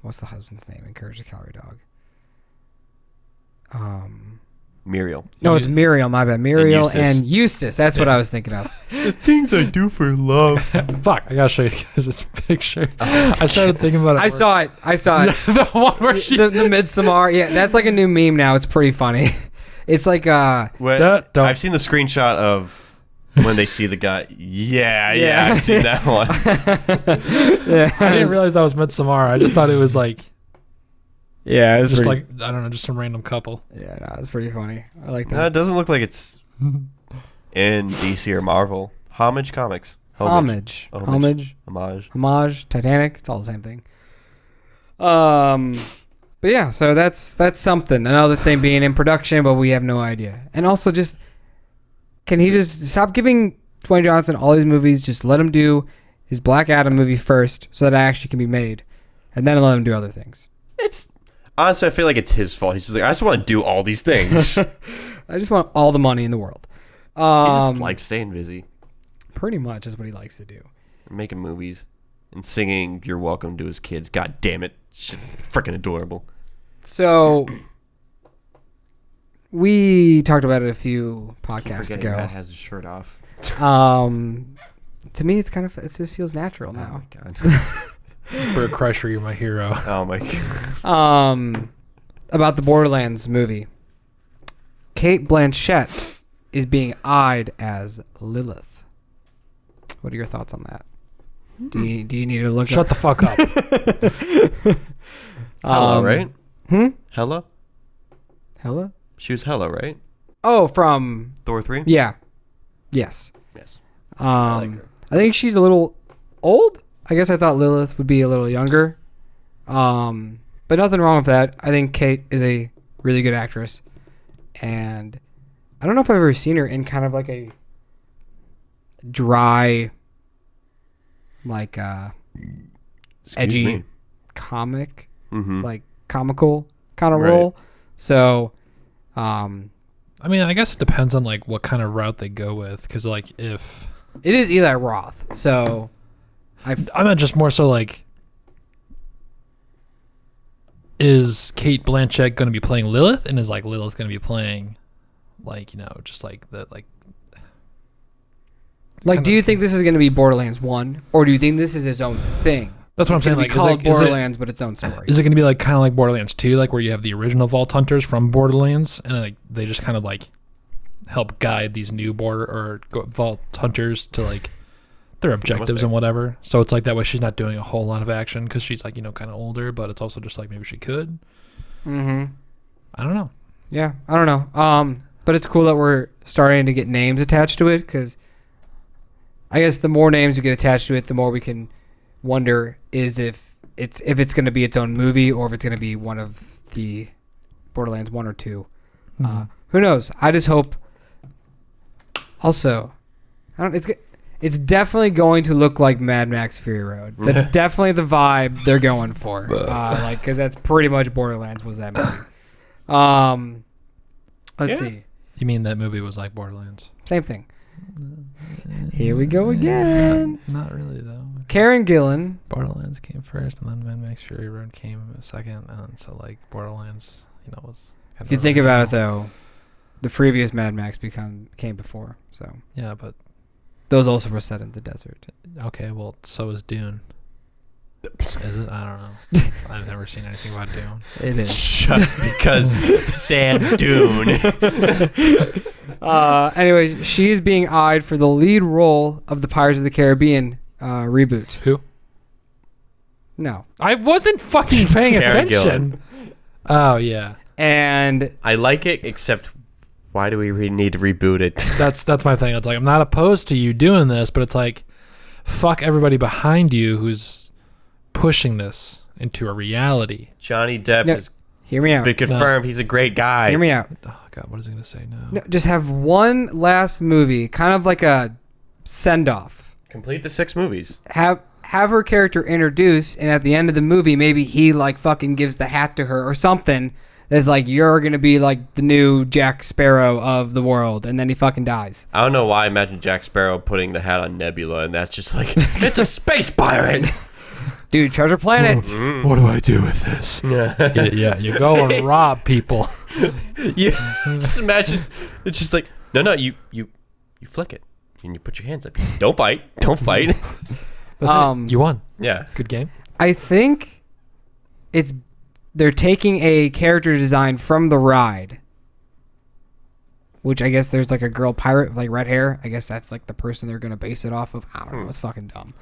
what's the husband's name in Courage the Cowardly Dog? Muriel. No, it's Muriel. My bad. Muriel Eustace. and Eustace. That's what I was thinking of. The things I do for love. Fuck, I gotta show you guys this picture. I started thinking about it. I saw it. The one where she. the Midsommar. Yeah, that's like a new meme now. It's pretty funny. It's like Don't- I've seen the screenshot of when they see the guy. Yeah, I've seen that one. I didn't realize that was Midsommar. I just thought it was like Yeah, it was just pretty, like I don't know, just some random couple. Yeah, no, it's pretty funny. I like No, that. it doesn't look like it's in DC or Marvel. Homage Comics. Homage. Homage. Titanic. It's all the same thing. But yeah, so that's something. Another thing being in production, but we have no idea. And also, just can he just stop giving Dwayne Johnson all these movies? Just let him do his Black Adam movie first, so that it actually can be made, and then let him do other things. It's honestly, I feel like it's his fault. He's just like, I just want to do all these things. I just want all the money in the world. He just likes staying busy, Pretty much is what he likes to do. making movies, and singing "You're Welcome" to his kids. God damn it, shit's freaking adorable. So we talked about it a few podcasts ago. Matt has his shirt off. To me, it's kind of, it just feels natural Oh now. my god. Bert Kreischer, you're my hero. Oh my god. About the Borderlands movie. Kate Blanchett is being eyed as Lilith. What are your thoughts on that? Do you need to look Shut the fuck up. Hella, right? Hella? Hella? She was Hella, right? Oh, from Thor 3? yeah. Yes. Yes. I like her. think she's a little old. I guess I thought Lilith would be a little younger. But nothing wrong with that. I think Kate is a really good actress. And I don't know if I've ever seen her in kind of like a dry, like edgy me. comic, Mm-hmm. like comical kind of Right. role. So, I mean, I guess it depends on like what kind of route they go with, because like if it is Eli Roth. So I meant just more so like, is Kate Blanchett going to be playing Lilith, and is like Lilith going to be playing, like, you know, just like the like. do you think this is going to be Borderlands 1, or do you think this is its own thing? That's what It's I'm saying. gonna Like, be called is it, Borderlands, but its own story. is it going to be like kind of like Borderlands 2, like where you have the original Vault Hunters from Borderlands, and like they just kind of like help guide these new Vault Hunters to like their objectives and whatever. So it's like that way she's not doing a whole lot of action because she's like, you know, kind of older, but it's also just like maybe she could. Mm-hmm. I don't know. Yeah, I don't know. But it's cool that we're starting to get names attached to it, because I guess the more names we get attached to it, the more we can wonder is if it's going to be its own movie, or if it's going to be one of the Borderlands 1 or 2. Who knows? I just hope. Also, it's definitely going to look like Mad Max Fury Road. That's definitely the vibe they're going for. Because that's pretty much Borderlands was that movie. Let's see. You mean that movie was like Borderlands? Same thing. Here we go again. Not really though. Karen Gillan. Borderlands came first, and then Mad Max Fury Road came second, and then so like Borderlands, you know, was. Kind If you think about it, though, the previous Mad Max came before. So Yeah, but those also were set in the desert. okay, well, so is Dune. Is it? I don't know. I've never seen anything about Dune. It is. Just because Sand Dune. Anyway, she's being eyed for the lead role of the Pirates of the Caribbean reboot. Who? No. I wasn't fucking paying Karen attention. Oh yeah, And I like it, except why do we need to reboot it? that's my thing. It's like I'm not opposed to you doing this, but it's like, fuck everybody behind you who's pushing this into a reality. Johnny Depp No, has hear me out. been confirmed. He's a great guy. Hear me out. Oh god, what is he gonna say now? No, just have one last movie, kind of like a send-off. Complete the 6 movies. Have her character introduced, and at the end of the movie, maybe he like fucking gives the hat to her or something. That's like, you're gonna be like the new Jack Sparrow of the world, and then he fucking dies. I don't know why I imagine Jack Sparrow putting the hat on Nebula, and that's just like, it's a space pirate. Dude, Treasure Planet. What do I do with this? Yeah, you go and rob people. Just imagine. It's just like, no, you flick it and you put your hands up. Don't fight. Don't fight. That's it. You won. Yeah. Good game. I think they're taking a character design from the ride, which I guess there's like a girl pirate with like red hair. I guess that's like the person they're gonna base it off of. I don't know. It's fucking dumb.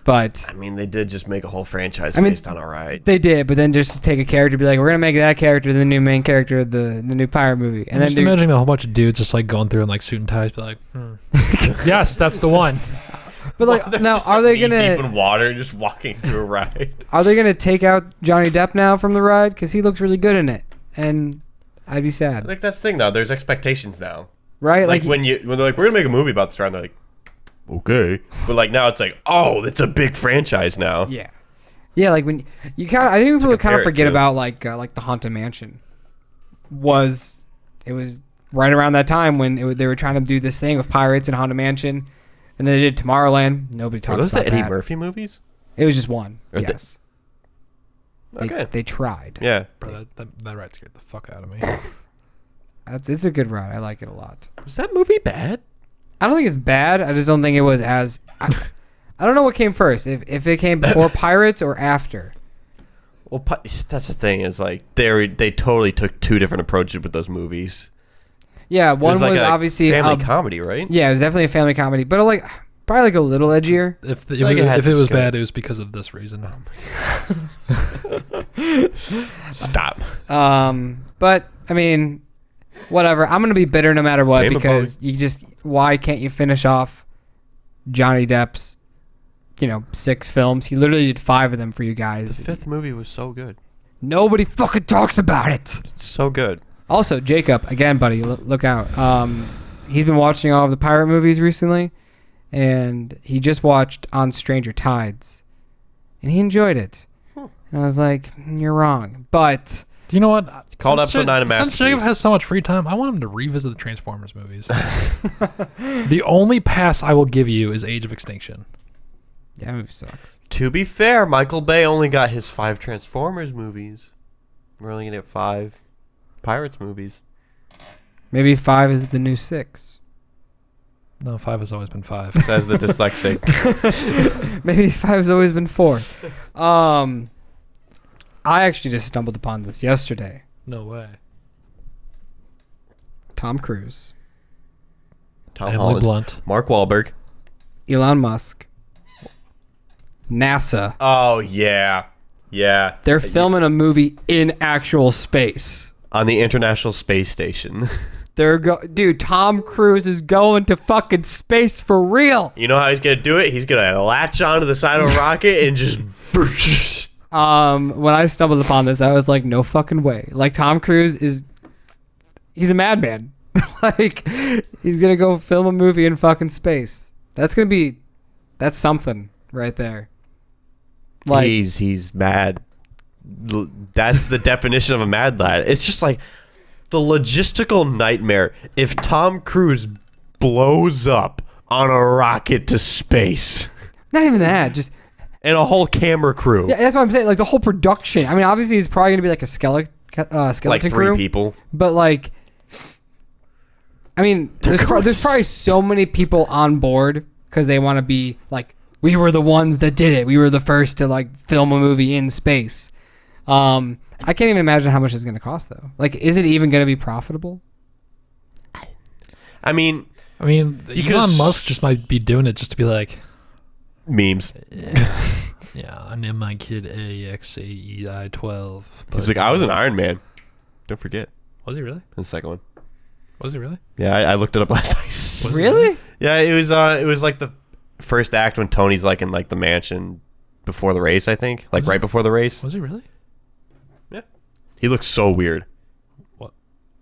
But I mean, they did just make a whole franchise based on a ride. They did, but then just to take a character, be like, we're gonna make that character the new main character of the new pirate movie, and just imagining a whole bunch of dudes just like going through in like suit and ties, be like, yes, that's the one. But like, now are they gonna deep in water, just walking through a ride? Are they gonna take out Johnny Depp now from the ride because he looks really good in it, and I'd be sad. Like that's the thing though. There's expectations now, right? Like when they're like, we're gonna make a movie about this ride, they're like, okay, but like now it's like, oh, it's a big franchise now. Yeah. Like when you I think people kind of forget to. about like the Haunted Mansion. It was right around that time when they were trying to do this thing with pirates and Haunted Mansion, and then they did Tomorrowland. Nobody talks about that. Were those the Eddie Murphy movies? It was just one. Or yes. They tried. Yeah. Bro, that ride scared the fuck out of me. It's a good ride. I like it a lot. Was that movie bad? I don't think it's bad. I just don't think it was as. I don't know what came first. If it came before Pirates or after. Well, that's the thing is like they totally took two different approaches with those movies. Yeah, one was like obviously family comedy, right? Yeah, it was definitely a family comedy, but like probably like a little edgier. If it was bad, it was because of this reason. Stop. But I mean, whatever. I'm gonna be bitter no matter what because why can't you finish off Johnny Depp's 6 films? He literally did 5 of them for you guys. The 5th movie was so good. Nobody fucking talks about it. It's so good. Also, Jacob, again, buddy, look out. He's been watching all of the pirate movies recently, and he just watched On Stranger Tides, and he enjoyed it. And I was like, you're wrong. But do you know what? Called episode 9 a masterpiece. Since Jacob has so much free time, I want him to revisit the Transformers movies. The only pass I will give you is Age of Extinction. Yeah, that movie sucks. To be fair, Michael Bay only got his 5 Transformers movies. We're only gonna get 5 Pirates movies. Maybe 5 is the new 6. No, 5 has always been 5. Says the dyslexic. Maybe 5 has always been 4. I actually just stumbled upon this yesterday. No way. Tom Cruise, Tom Emily Holland, Blunt, Mark Wahlberg, Elon Musk, NASA. Oh yeah. They're filming a movie in actual space On the International Space Station. Dude, Tom Cruise is going to fucking space for real. You know how he's gonna do it? He's gonna latch onto the side of a rocket and just. When I stumbled upon this, I was like, no fucking way. Like, Tom Cruise he's a madman. Like, he's gonna go film a movie in fucking space. That's something right there. Like, he's mad. That's the definition of a mad lad. It's just like the logistical nightmare if Tom Cruise blows up on a rocket to space. not even that, just And a whole camera crew. yeah, that's what I'm saying. Like, the whole production. I mean, obviously, he's probably gonna be like a skeleton like 3 crew, people. but like, I mean, there's probably so many people on board because they want to be like, we were the ones that did it. We were the first to like film a movie in space. I can't even imagine how much it's going to cost though. Like, is it even going to be profitable? I mean, Elon Musk just might be doing it just to be like memes. Yeah, I named my kid AXAEI12. He's like, I was an Iron Man. Don't forget. Was he really? The second one. Was he really? Yeah, I looked it up last night. Really? Yeah, it was like the first act when Tony's like in like the mansion before the race, I think. Like right before the race. Was he really? Yeah. He looks so weird. What?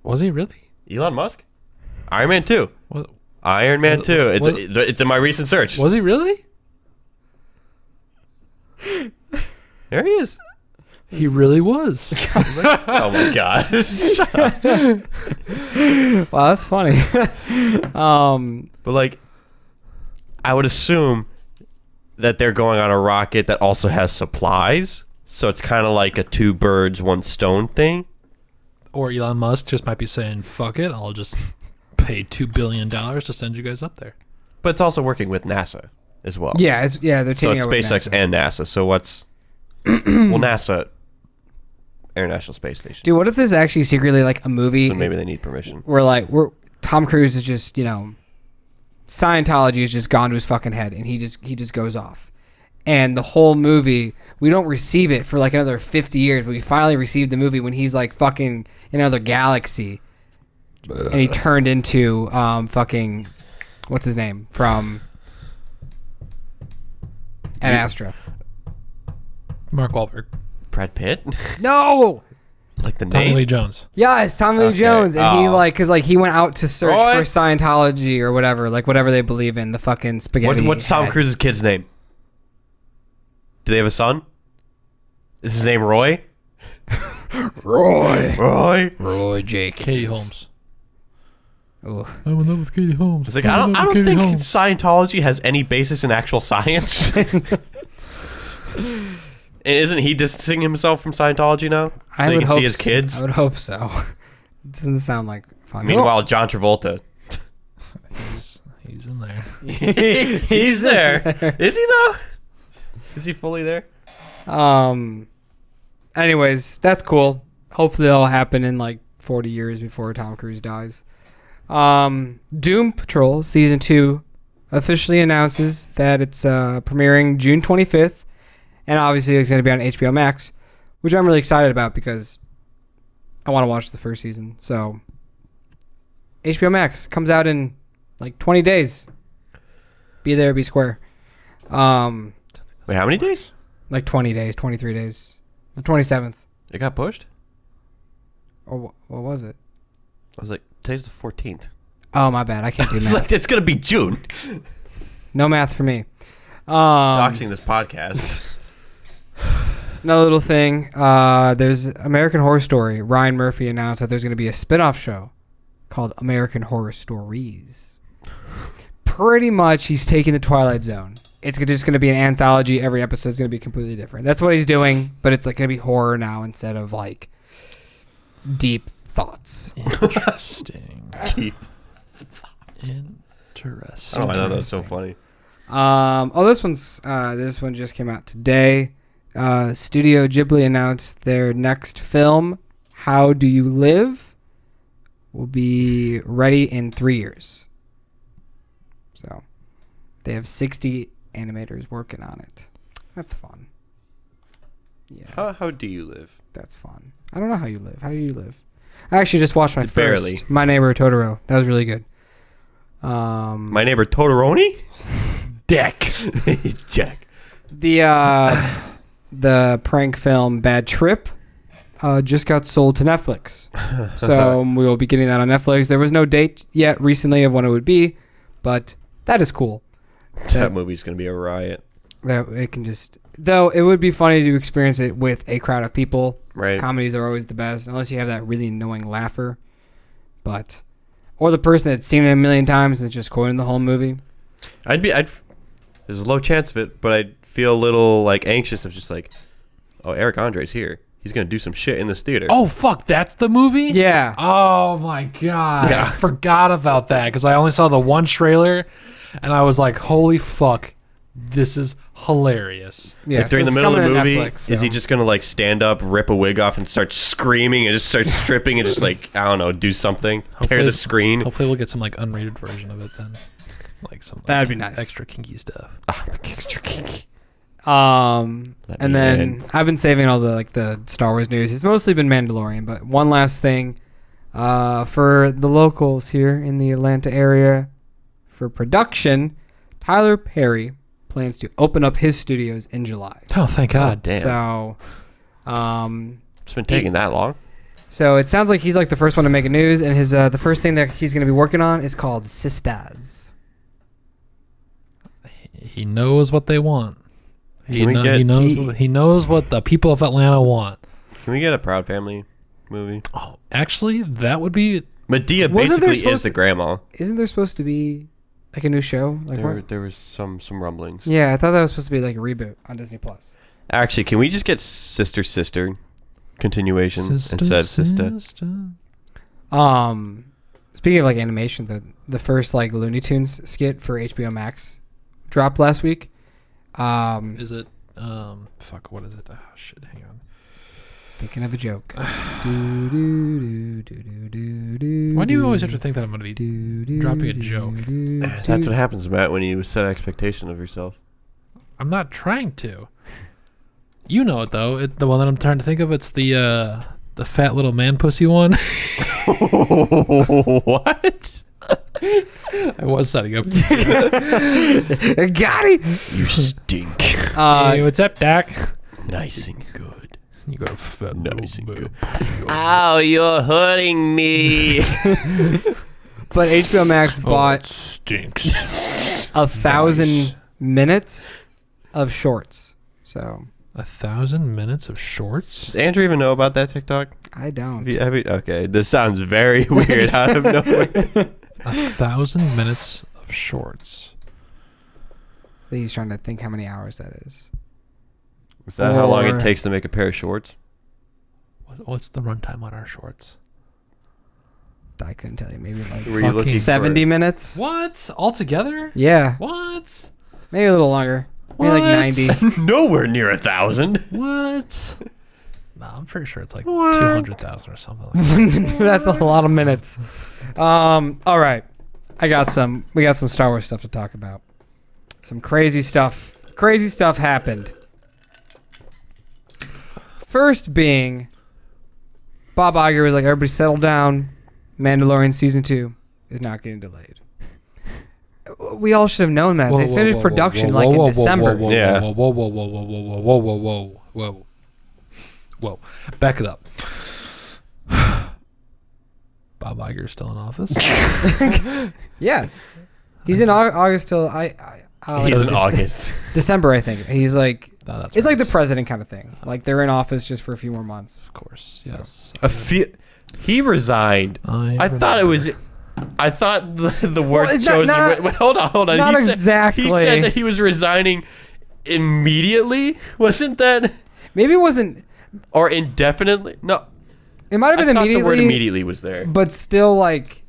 Was he really? Elon Musk? Iron Man 2. What? Iron Man 2. It's in my recent search. Was he really? There he is. He really was. Oh my god. Wow, that's funny. But like, I would assume that they're going on a rocket that also has supplies. So it's kind of like a 2 birds, 1 stone thing. Or Elon Musk just might be saying, fuck it, I'll just pay $2 billion to send you guys up there. But it's also working with NASA as well. Yeah, they're So taking it's over SpaceX NASA. and NASA. So what's... well, NASA... International Space Station. Dude, what if this is actually secretly like a movie So maybe they need permission. where Tom Cruise is just, Scientology has just gone to his fucking head and he just goes off. And the whole movie, we don't receive it for like another 50 years, but we finally received the movie when he's like fucking in another galaxy. And he turned into fucking, what's his name? From Ad Astra. Mark Wahlberg. Brad Pitt? No! Like the Tommy name? Lee Jones. Yeah, it's Tommy Lee Okay. Jones. And he Oh. because he went out to search Roy? for Scientology or whatever, like whatever they believe in, the fucking spaghetti. What's Tom head. Cruise's kid's name? Do they have a son? Is his name Roy? Roy Jake. Katie Holmes. Ooh. I'm in love with Katie Holmes. It's like, I don't think Scientology has any basis in actual science. And isn't he distancing himself from Scientology now? So I he would can hope see his kids? I would hope so. It doesn't sound like fun. Meanwhile, John Travolta. He's in there. He's there. Is he though? Is he fully there? Anyways, that's cool. Hopefully that'll happen in like 40 years before Tom Cruise dies. Doom Patrol Season 2 officially announces that it's premiering June 25th. And obviously it's going to be on HBO Max, which I'm really excited about because I want to watch the first season. So HBO Max comes out in like 20 days. Be there, be square. Wait, how many days? Like 20 days, 23 days. The 27th. It got pushed? Or what was it? I was like, today's the 14th. Oh, my bad. I can't do It's math. like, it's going to be June. No math for me. Doxing this podcast. Another little thing. There's American Horror Story. Ryan Murphy announced that there's going to be a spin-off show called American Horror Stories. Pretty much, he's taking the Twilight Zone. It's just going to be an anthology. Every episode is going to be completely different. That's what he's doing, but it's like going to be horror now instead of like deep thoughts. Interesting. Deep. Interesting. Oh, I know, that's so funny. This one just came out today. Studio Ghibli announced their next film, How Do You Live, will be ready in 3 years. So they have 60 animators working on it. That's fun. Yeah, How do you live? that's fun. I don't know how you live. How do you live? I actually just watched my Barely. first My Neighbor Totoro. That was really good. My neighbor Todoroni? Dick. Jack. The prank film Bad Trip just got sold to Netflix. So we will be getting that on Netflix. There was no date yet recently of when it would be, but that is cool. That movie's going to be a riot. That it can just... Though it would be funny to experience it with a crowd of people. Right. Comedies are always the best, unless you have that really annoying laugher. But... Or the person that's seen it a million times and is just quoting the whole movie. There's a low chance of it, but I'd feel a little like anxious of just like, oh, Eric Andre's here. He's gonna do some shit in this theater. Oh, fuck. That's the movie? Yeah. Oh, my God. Yeah. I forgot about that because I only saw the one trailer and I was like, holy fuck. This is hilarious. Yeah. Like during so the it's middle of the coming to movie, Netflix, is he so- just gonna like stand up, rip a wig off, and start screaming and just start stripping and just like I don't know, do something, tear the screen? Hopefully we'll get some like unrated version of it then. Like some That'd be nice. extra kinky stuff. Extra kinky. And me then in. I've been saving all the Star Wars news. It's mostly been Mandalorian, but one last thing for the locals here in the Atlanta area for production, Tyler Perry plans to open up his studios in July. Oh, thank God. Damn. So, It's been taking that long. so it sounds like he's like the first one to make a news, and his the first thing that he's going to be working on is called Sisters. He knows what they want. He Can we get- he knows what the people of Atlanta want. Can we get a Proud Family movie? Oh, actually, that would be Medea Wasn't there basically is supposed the to- grandma. Isn't there supposed to be Like a new show? Like what? There was some rumblings. Yeah, I thought that was supposed to be like a reboot on Disney Plus. Actually, can we just get Sister continuation instead of Sister? Speaking of like animation, the first like Looney Tunes skit for HBO Max dropped last week. Is it? Fuck. What is it? Oh shit. Hang on. Thinking of a joke. Why do you always have to think that I'm going to be dropping a joke? That's what happens, Matt, when you set expectation of yourself. I'm not trying to. You know it though. The one that I'm trying to think of. It's the fat little man pussy one. What? I was setting up. Got it. You stink. Hey, what's up, Doc? Nice and good. You got a fat Nice and little good. Ow, you're hurting me. But HBO Max bought stinks. 1,000 minutes of shorts. So 1,000 minutes of shorts? Does Andrew even know about that TikTok? I don't. Okay, this sounds very weird out of nowhere. 1,000 minutes of shorts. He's trying to think how many hours that is. Is that how long it takes to make a pair of shorts? What's the runtime on our shorts? I couldn't tell you. Maybe like Were you looking 70 minutes. What? Altogether? Yeah. What? Maybe a little longer. Maybe like 90. Nowhere near 1,000. What? No, I'm pretty sure it's like 200,000 or something like that. That's a lot of minutes. All right. We got some Star Wars stuff to talk about. Some crazy stuff. Crazy stuff happened. First being, Bob Iger was like, everybody settle down. Mandalorian Season 2 is not getting delayed. We all should have known that. They finished production in December. Yeah. Whoa. Back it up. Bob Iger's still in office? Yes. He's in August till He's in August. December, I think. He's like, No, that's it's right. like the president kind of thing. Like they're in office just for a few more months. Of course, So. yes. He resigned. I thought the word Well, chosen. Wait, hold on. Not He said- exactly. He said that he was resigning immediately. Wasn't that? Maybe it wasn't. Or indefinitely? No. It might have been I thought immediately. the word immediately was there. But still, like,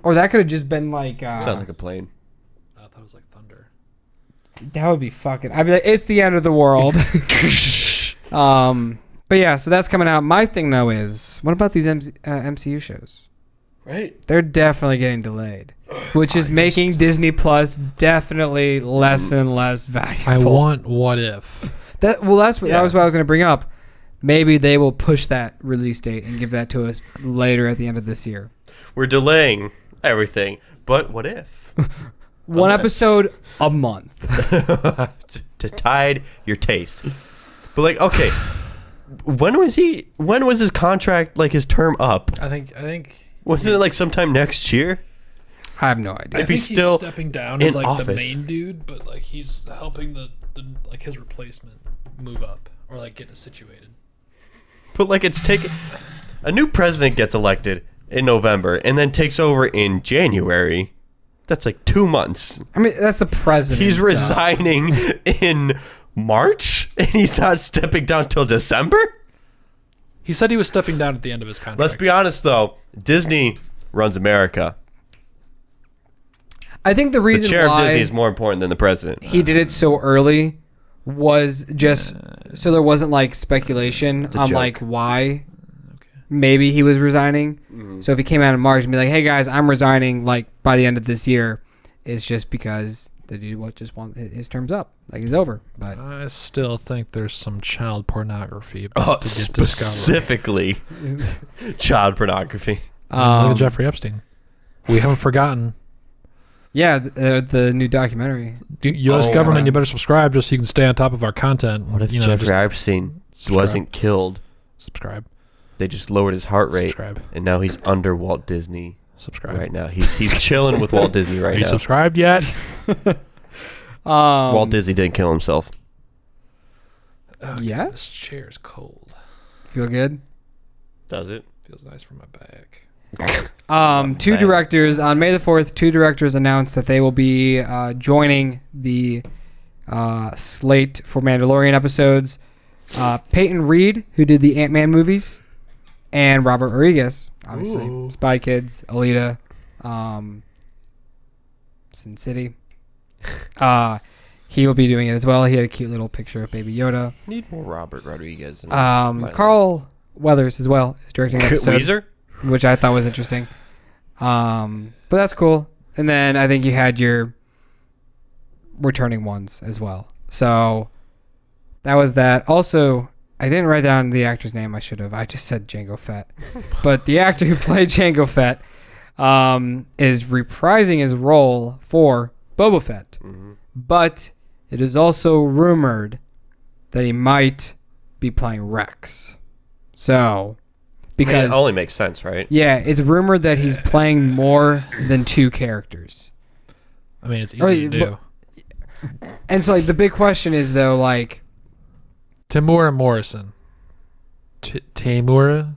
or that could have just been like. Sounds like a plane. I thought it was like thunder. That would be fucking. I'd be like, it's the end of the world. But yeah, so that's coming out. My thing though is, what about these MCU shows? Right. They're definitely getting delayed, which is making Disney Plus definitely less and less valuable. I want What If. That was what I was going to bring up. Maybe they will push that release date and give that to us later at the end of this year. We're delaying everything, but what if? One episode a month. to tide your taste. But like, okay, when was his contract, like his term up? I think. Wasn't it like sometime next year? I have no idea. I If think he's still he's stepping down in as like the office. main dude, but like he's helping the like his replacement move up or like get situated. But like it's taken a new president gets elected in November and then takes over in January. That's like 2 months. I mean, that's the president. He's though. resigning in March and he's not stepping down till December? He said he was stepping down at the end of his contract. Let's be honest though, Disney runs America. I think the The reason chair of why Disney is more important than the president. he did it so early was just so there wasn't like speculation a on joke. like why maybe he was resigning. So if he came out in March and be like, "Hey guys, I'm resigning like by the end of this year," it's just because the dude just want his term's up, like he's over. But I still think there's some child pornography Oh, about to get discovered. specifically child pornography. Look at Jeffrey Epstein. We haven't forgotten. yeah, the new documentary. U.S. Oh, government, God. you better subscribe just so you can stay on top of our content. What if you know, Jeffrey just Epstein subscribe. wasn't killed? subscribe? They just lowered his heart rate, Subscribe. and now he's under Walt Disney Subscribe. right now. He's chilling with Walt Disney Are right you now. subscribed yet? Walt Disney didn't kill himself. Yes? This chair is cold. Feel good? Does it? Feels nice for my back. Two Man. directors on May the 4th. Two directors announced that they will be joining the slate for Mandalorian episodes. Peyton Reed, who did the Ant-Man movies, and Robert Rodriguez, obviously, Ooh. Spy Kids, Alita, Sin City. He will be doing it as well. He had a cute little picture of Baby Yoda. Need more Robert Rodriguez. In my Carl Weathers as well is directing the life. episode, Weezer? which I thought was interesting. But that's cool. And then I think you had your returning ones as well. So that was that. Also, I didn't write down the actor's name. I should have. I just said Jango Fett. But the actor who played Jango Fett is reprising his role for Boba Fett. Mm-hmm. But it is also rumored that he might be playing Rex. So, because it only makes sense, right? yeah, it's rumored that he's playing more than two characters. I mean, it's easy to do. And so, like, the big question is, though, like... Tamura Morrison. Tamura?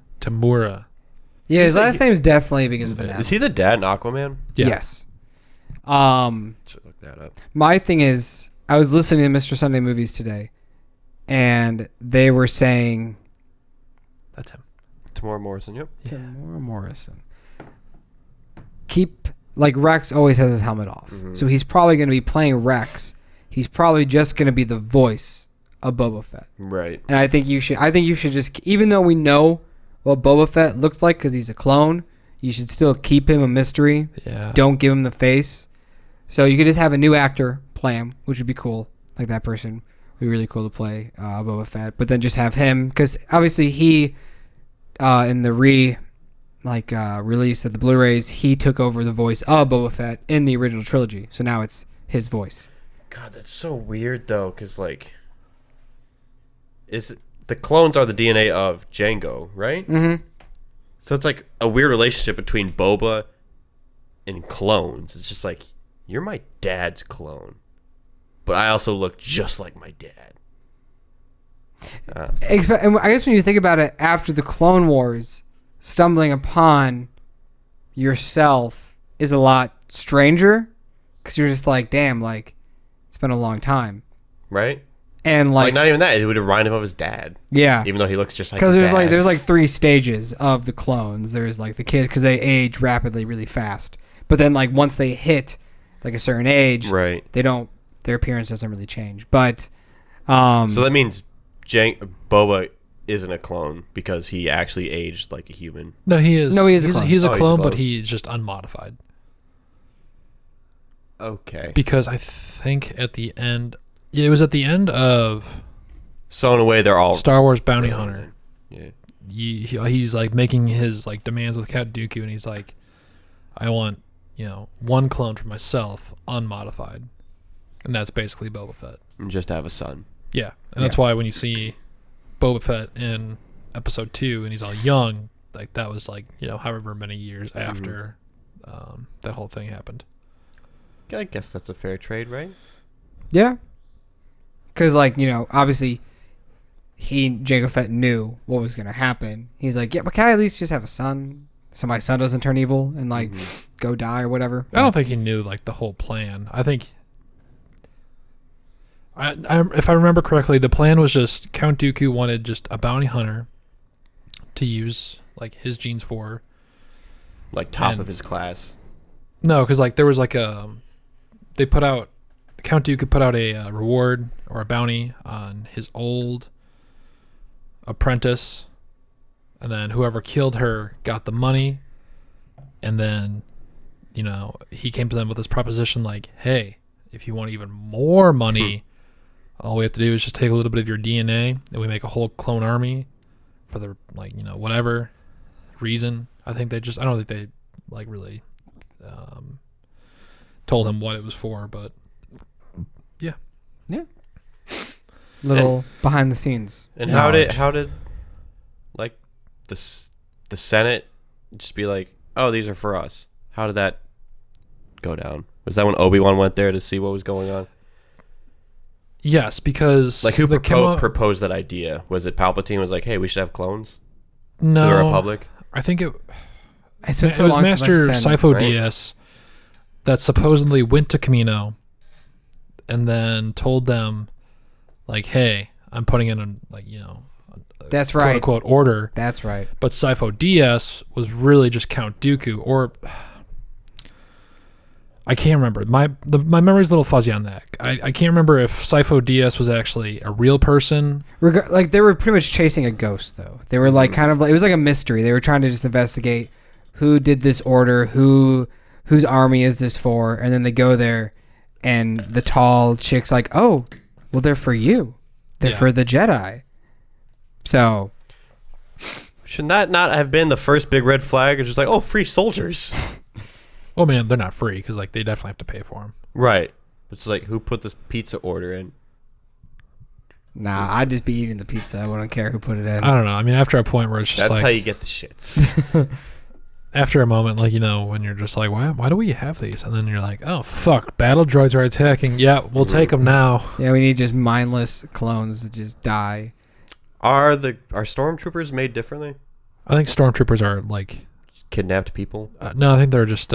Yeah, his last name is definitely because of an M. Is he the dad in Aquaman? Yeah. Yes. Should look that up. My thing is, I was listening to Mr. Sunday Movies today, and they were saying... That's him. Tamora Morrison, yep. Tamora Morrison. Like, Rex always has his helmet off. Mhm. So he's probably going to be playing Rex. He's probably just going to be the voice of Boba Fett. Right. And I think you should just, even though we know what Boba Fett looks like because he's a clone, you should still keep him a mystery. Yeah. Don't give him the face. So you could just have a new actor play him, which would be cool. Like, that person would be really cool to play Boba Fett. But then just have him, because obviously he, in the release of the Blu-rays, he took over the voice of Boba Fett in the original trilogy. So now it's his voice. God, that's so weird, though, because, like... The clones are the DNA of Jango, right? Mm-hmm. So it's like a weird relationship between Boba and clones. It's just like, you're my dad's clone, but I also look just like my dad. And I guess when you think about it, after the Clone Wars, stumbling upon yourself is a lot stranger, because you're just like, damn, like, it's been a long time. Right? And Like, not even that. It would remind him of his dad. Yeah. Even though he looks just like Because his dad. there's like 3 stages of the clones. There's like the kids, because they age rapidly, really fast. But then, like, once they hit like a certain age, Right. their appearance doesn't really change. But So that means Boba isn't a clone because he actually aged like a human. No, he is. No, he is a he's, clone. He's a Oh, he's a clone, clone. but he's just unmodified. Okay. Because I think at the end... Yeah, it was at the end of So in a way, they're all Star Wars Bounty Hunter. Yeah. He's like making his like demands with Count Dooku, and he's like, I want, one clone for myself, unmodified. And that's basically Boba Fett. And just to have a son. Yeah. And that's why when you see Boba Fett in episode 2 and he's all young, like that was like, however many years after that whole thing happened. I guess that's a fair trade, right? yeah, because like, obviously Jango Fett knew what was gonna happen. He's like, yeah, but can I at least just have a son, so my son doesn't turn evil and like go die or whatever? I don't think he knew like the whole plan. I think, if I remember correctly, the plan was just Count Dooku wanted just a bounty hunter to use like his genes for. Like top And- of his class. No, because like there was like Count Dooku put out a reward or a bounty on his old apprentice, and then whoever killed her got the money, and then he came to them with this proposition like, hey, if you want even more money, all we have to do is just take a little bit of your DNA and we make a whole clone army for the whatever reason. I don't think they like really told him what it was for, but Little behind the scenes. And knowledge. how did like the Senate just be like, oh, these are for us? How did that go down? Was that when Obi-Wan went there to see what was going on? yes, because Like, who the proposed that idea? Was it Palpatine was like, hey, we should have clones no, to the Republic? I think It's been It so was long since Master I've sent it, Sifo right? DS that supposedly went to Camino and then told them, like, hey, I'm putting in a That's quote right. unquote order. That's right. But Sifo DS was really just Count Dooku, or I can't remember. My memory's a little fuzzy on that. I can't remember if Sifo DS was actually a real person. Like they were pretty much chasing a ghost, though. They were like kind of like it was like a mystery. They were trying to just investigate who did this order, whose army is this for, and then they go there, and the tall chick's like, "Oh, well, they're for you. They're Yeah. for the Jedi." So Shouldn't that not have been the first big red flag? It's just like, oh, free soldiers. Well, man, they're not free because like they definitely have to pay for them. Right. It's like, who put this pizza order in? nah, I'd just be eating the pizza. I wouldn't care who put it in. I don't know. I mean, after a point where it's just That's like how you get the shits. after a moment, like, when you're just like, why do we have these? And then you're like, oh fuck, battle droids are attacking. Yeah, we'll take them now. Yeah, we need just mindless clones that just die. Are stormtroopers made differently? I think stormtroopers are like Kidnapped people? no, I think they're just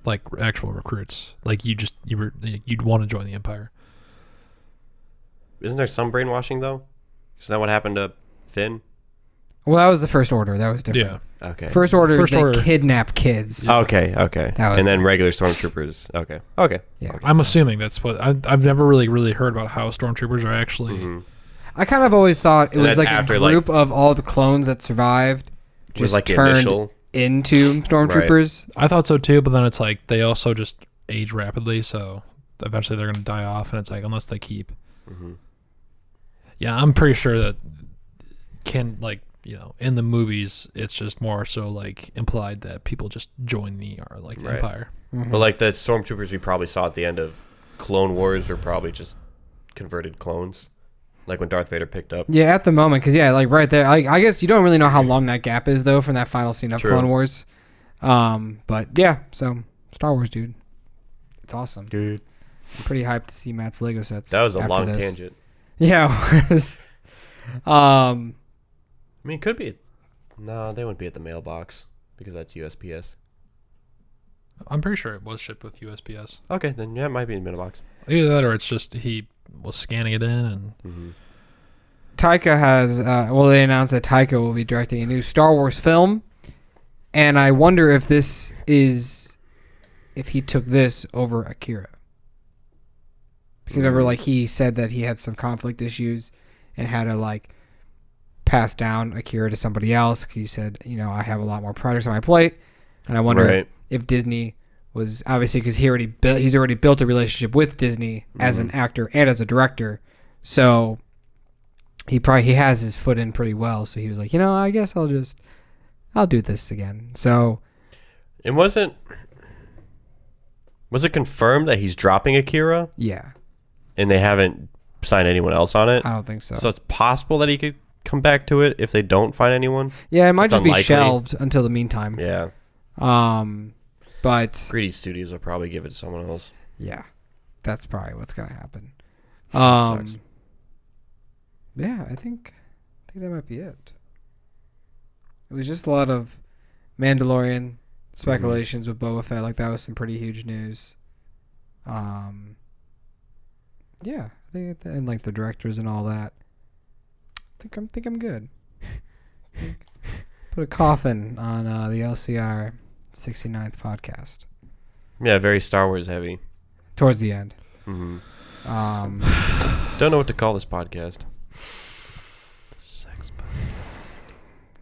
like actual recruits. Like you'd want to join the Empire. Isn't there some brainwashing, though? Isn't that what happened to Finn? Well, that was the First Order. That was different. Yeah. Okay. First Order First is Order. they kidnap kids. Okay. That was And then it. regular stormtroopers. Okay. Yeah. I'm assuming that's what I've never really heard about how stormtroopers are actually. Mm-hmm. I kind of always thought it And was that's like a after, group of all the clones that survived Was just like the turned initial. into stormtroopers. I thought so too, but then it's like they also just age rapidly, so eventually they're gonna die off, and it's like unless they keep. Mm-hmm. Yeah, I'm pretty sure that in the movies it's just more so like implied that people just join the Right. Empire. Mhm. But like the stormtroopers we probably saw at the end of Clone Wars were probably just converted clones. Like when Darth Vader picked up. Yeah, at the moment, because like right there, I guess you don't really know how long that gap is though from that final scene of True. Clone Wars. But yeah, so Star Wars, dude, it's awesome. Good. I'm pretty hyped to see Matt's Lego sets. That was a after long this. tangent. Yeah, it was. I mean, it could be. No, they wouldn't be at the mailbox because that's USPS. I'm pretty sure it was shipped with USPS. Okay, then yeah, it might be in the mailbox. Either that or it's just he was scanning it in and Mm-hmm. Tycho has. They announced that Tycho will be directing a new Star Wars film, and I wonder if he took this over Akira. Because remember, like he said that he had some conflict issues and had to like pass down Akira to somebody else. He said, I have a lot more projects on my plate, and I wonder Right. if Disney was obviously because he's already built a relationship with Disney as an actor and as a director, so he has his foot in pretty well. So he was like, I guess I'll do this again. So It wasn't. Was it confirmed that he's dropping Akira yeah, and they haven't signed anyone else on it? I don't think so. So it's possible that he could come back to it if they don't find anyone. Yeah, it might It's just be unlikely. shelved until the meantime. Yeah. But Greedy Studios will probably give it to someone else. yeah, that's probably what's gonna happen. Sucks. Yeah, I think that might be it. It was just a lot of Mandalorian speculations with Boba Fett. Like that was some pretty huge news. Yeah, I think and like the directors and all that. I think I'm good. Put a coffin on the LCR 69th podcast Yeah, very Star Wars heavy. towards the end. Mm-hmm. Um, Don't know what to call this podcast. sex.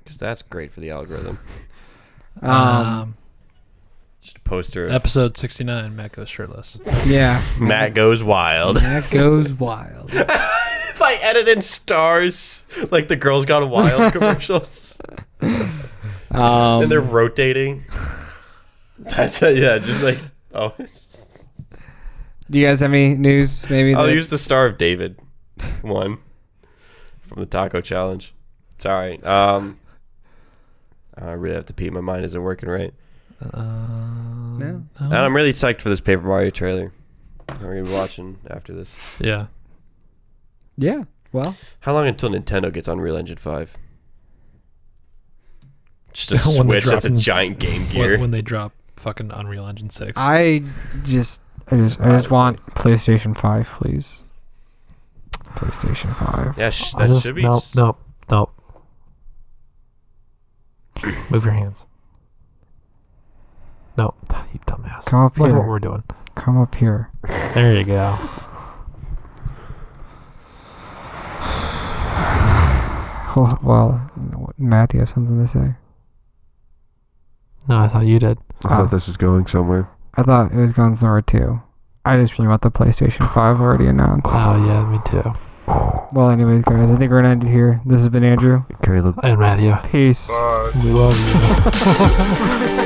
Because that's great for the algorithm. Just a poster of Episode 69, Matt goes shirtless. Yeah. Matt Goes Wild. That goes wild. If I edit in stars, like the Girls Gone Wild commercials, and they're rotating. That's just like, oh. Do you guys have any news? Maybe I'll that- use the Star of David one from the Taco Challenge. Sorry. I really have to pee. My mind isn't working right. No. And I'm really psyched for this Paper Mario trailer. We're going to be watching after this. Yeah. Yeah. Well, How long until Nintendo gets Unreal Engine 5? Just a When they Switch that's a drop in- giant Game Gear. when they drop fucking Unreal Engine 6. I just want PlayStation 5, please. PlayStation 5. Yeah, that should be. Nope. Move your hands. No, you dumbass. Come up Look at here. what we're doing. Come up here. There you go. Well, Matt, do you have something to say? No, I thought you did. I thought this was going somewhere. I thought it was going somewhere too. I just really want the PlayStation 5 already announced. Oh yeah, me too. Well, anyways, guys, I think we're gonna end it here. This has been Andrew. Caleb. And Matthew, Peace. we love you.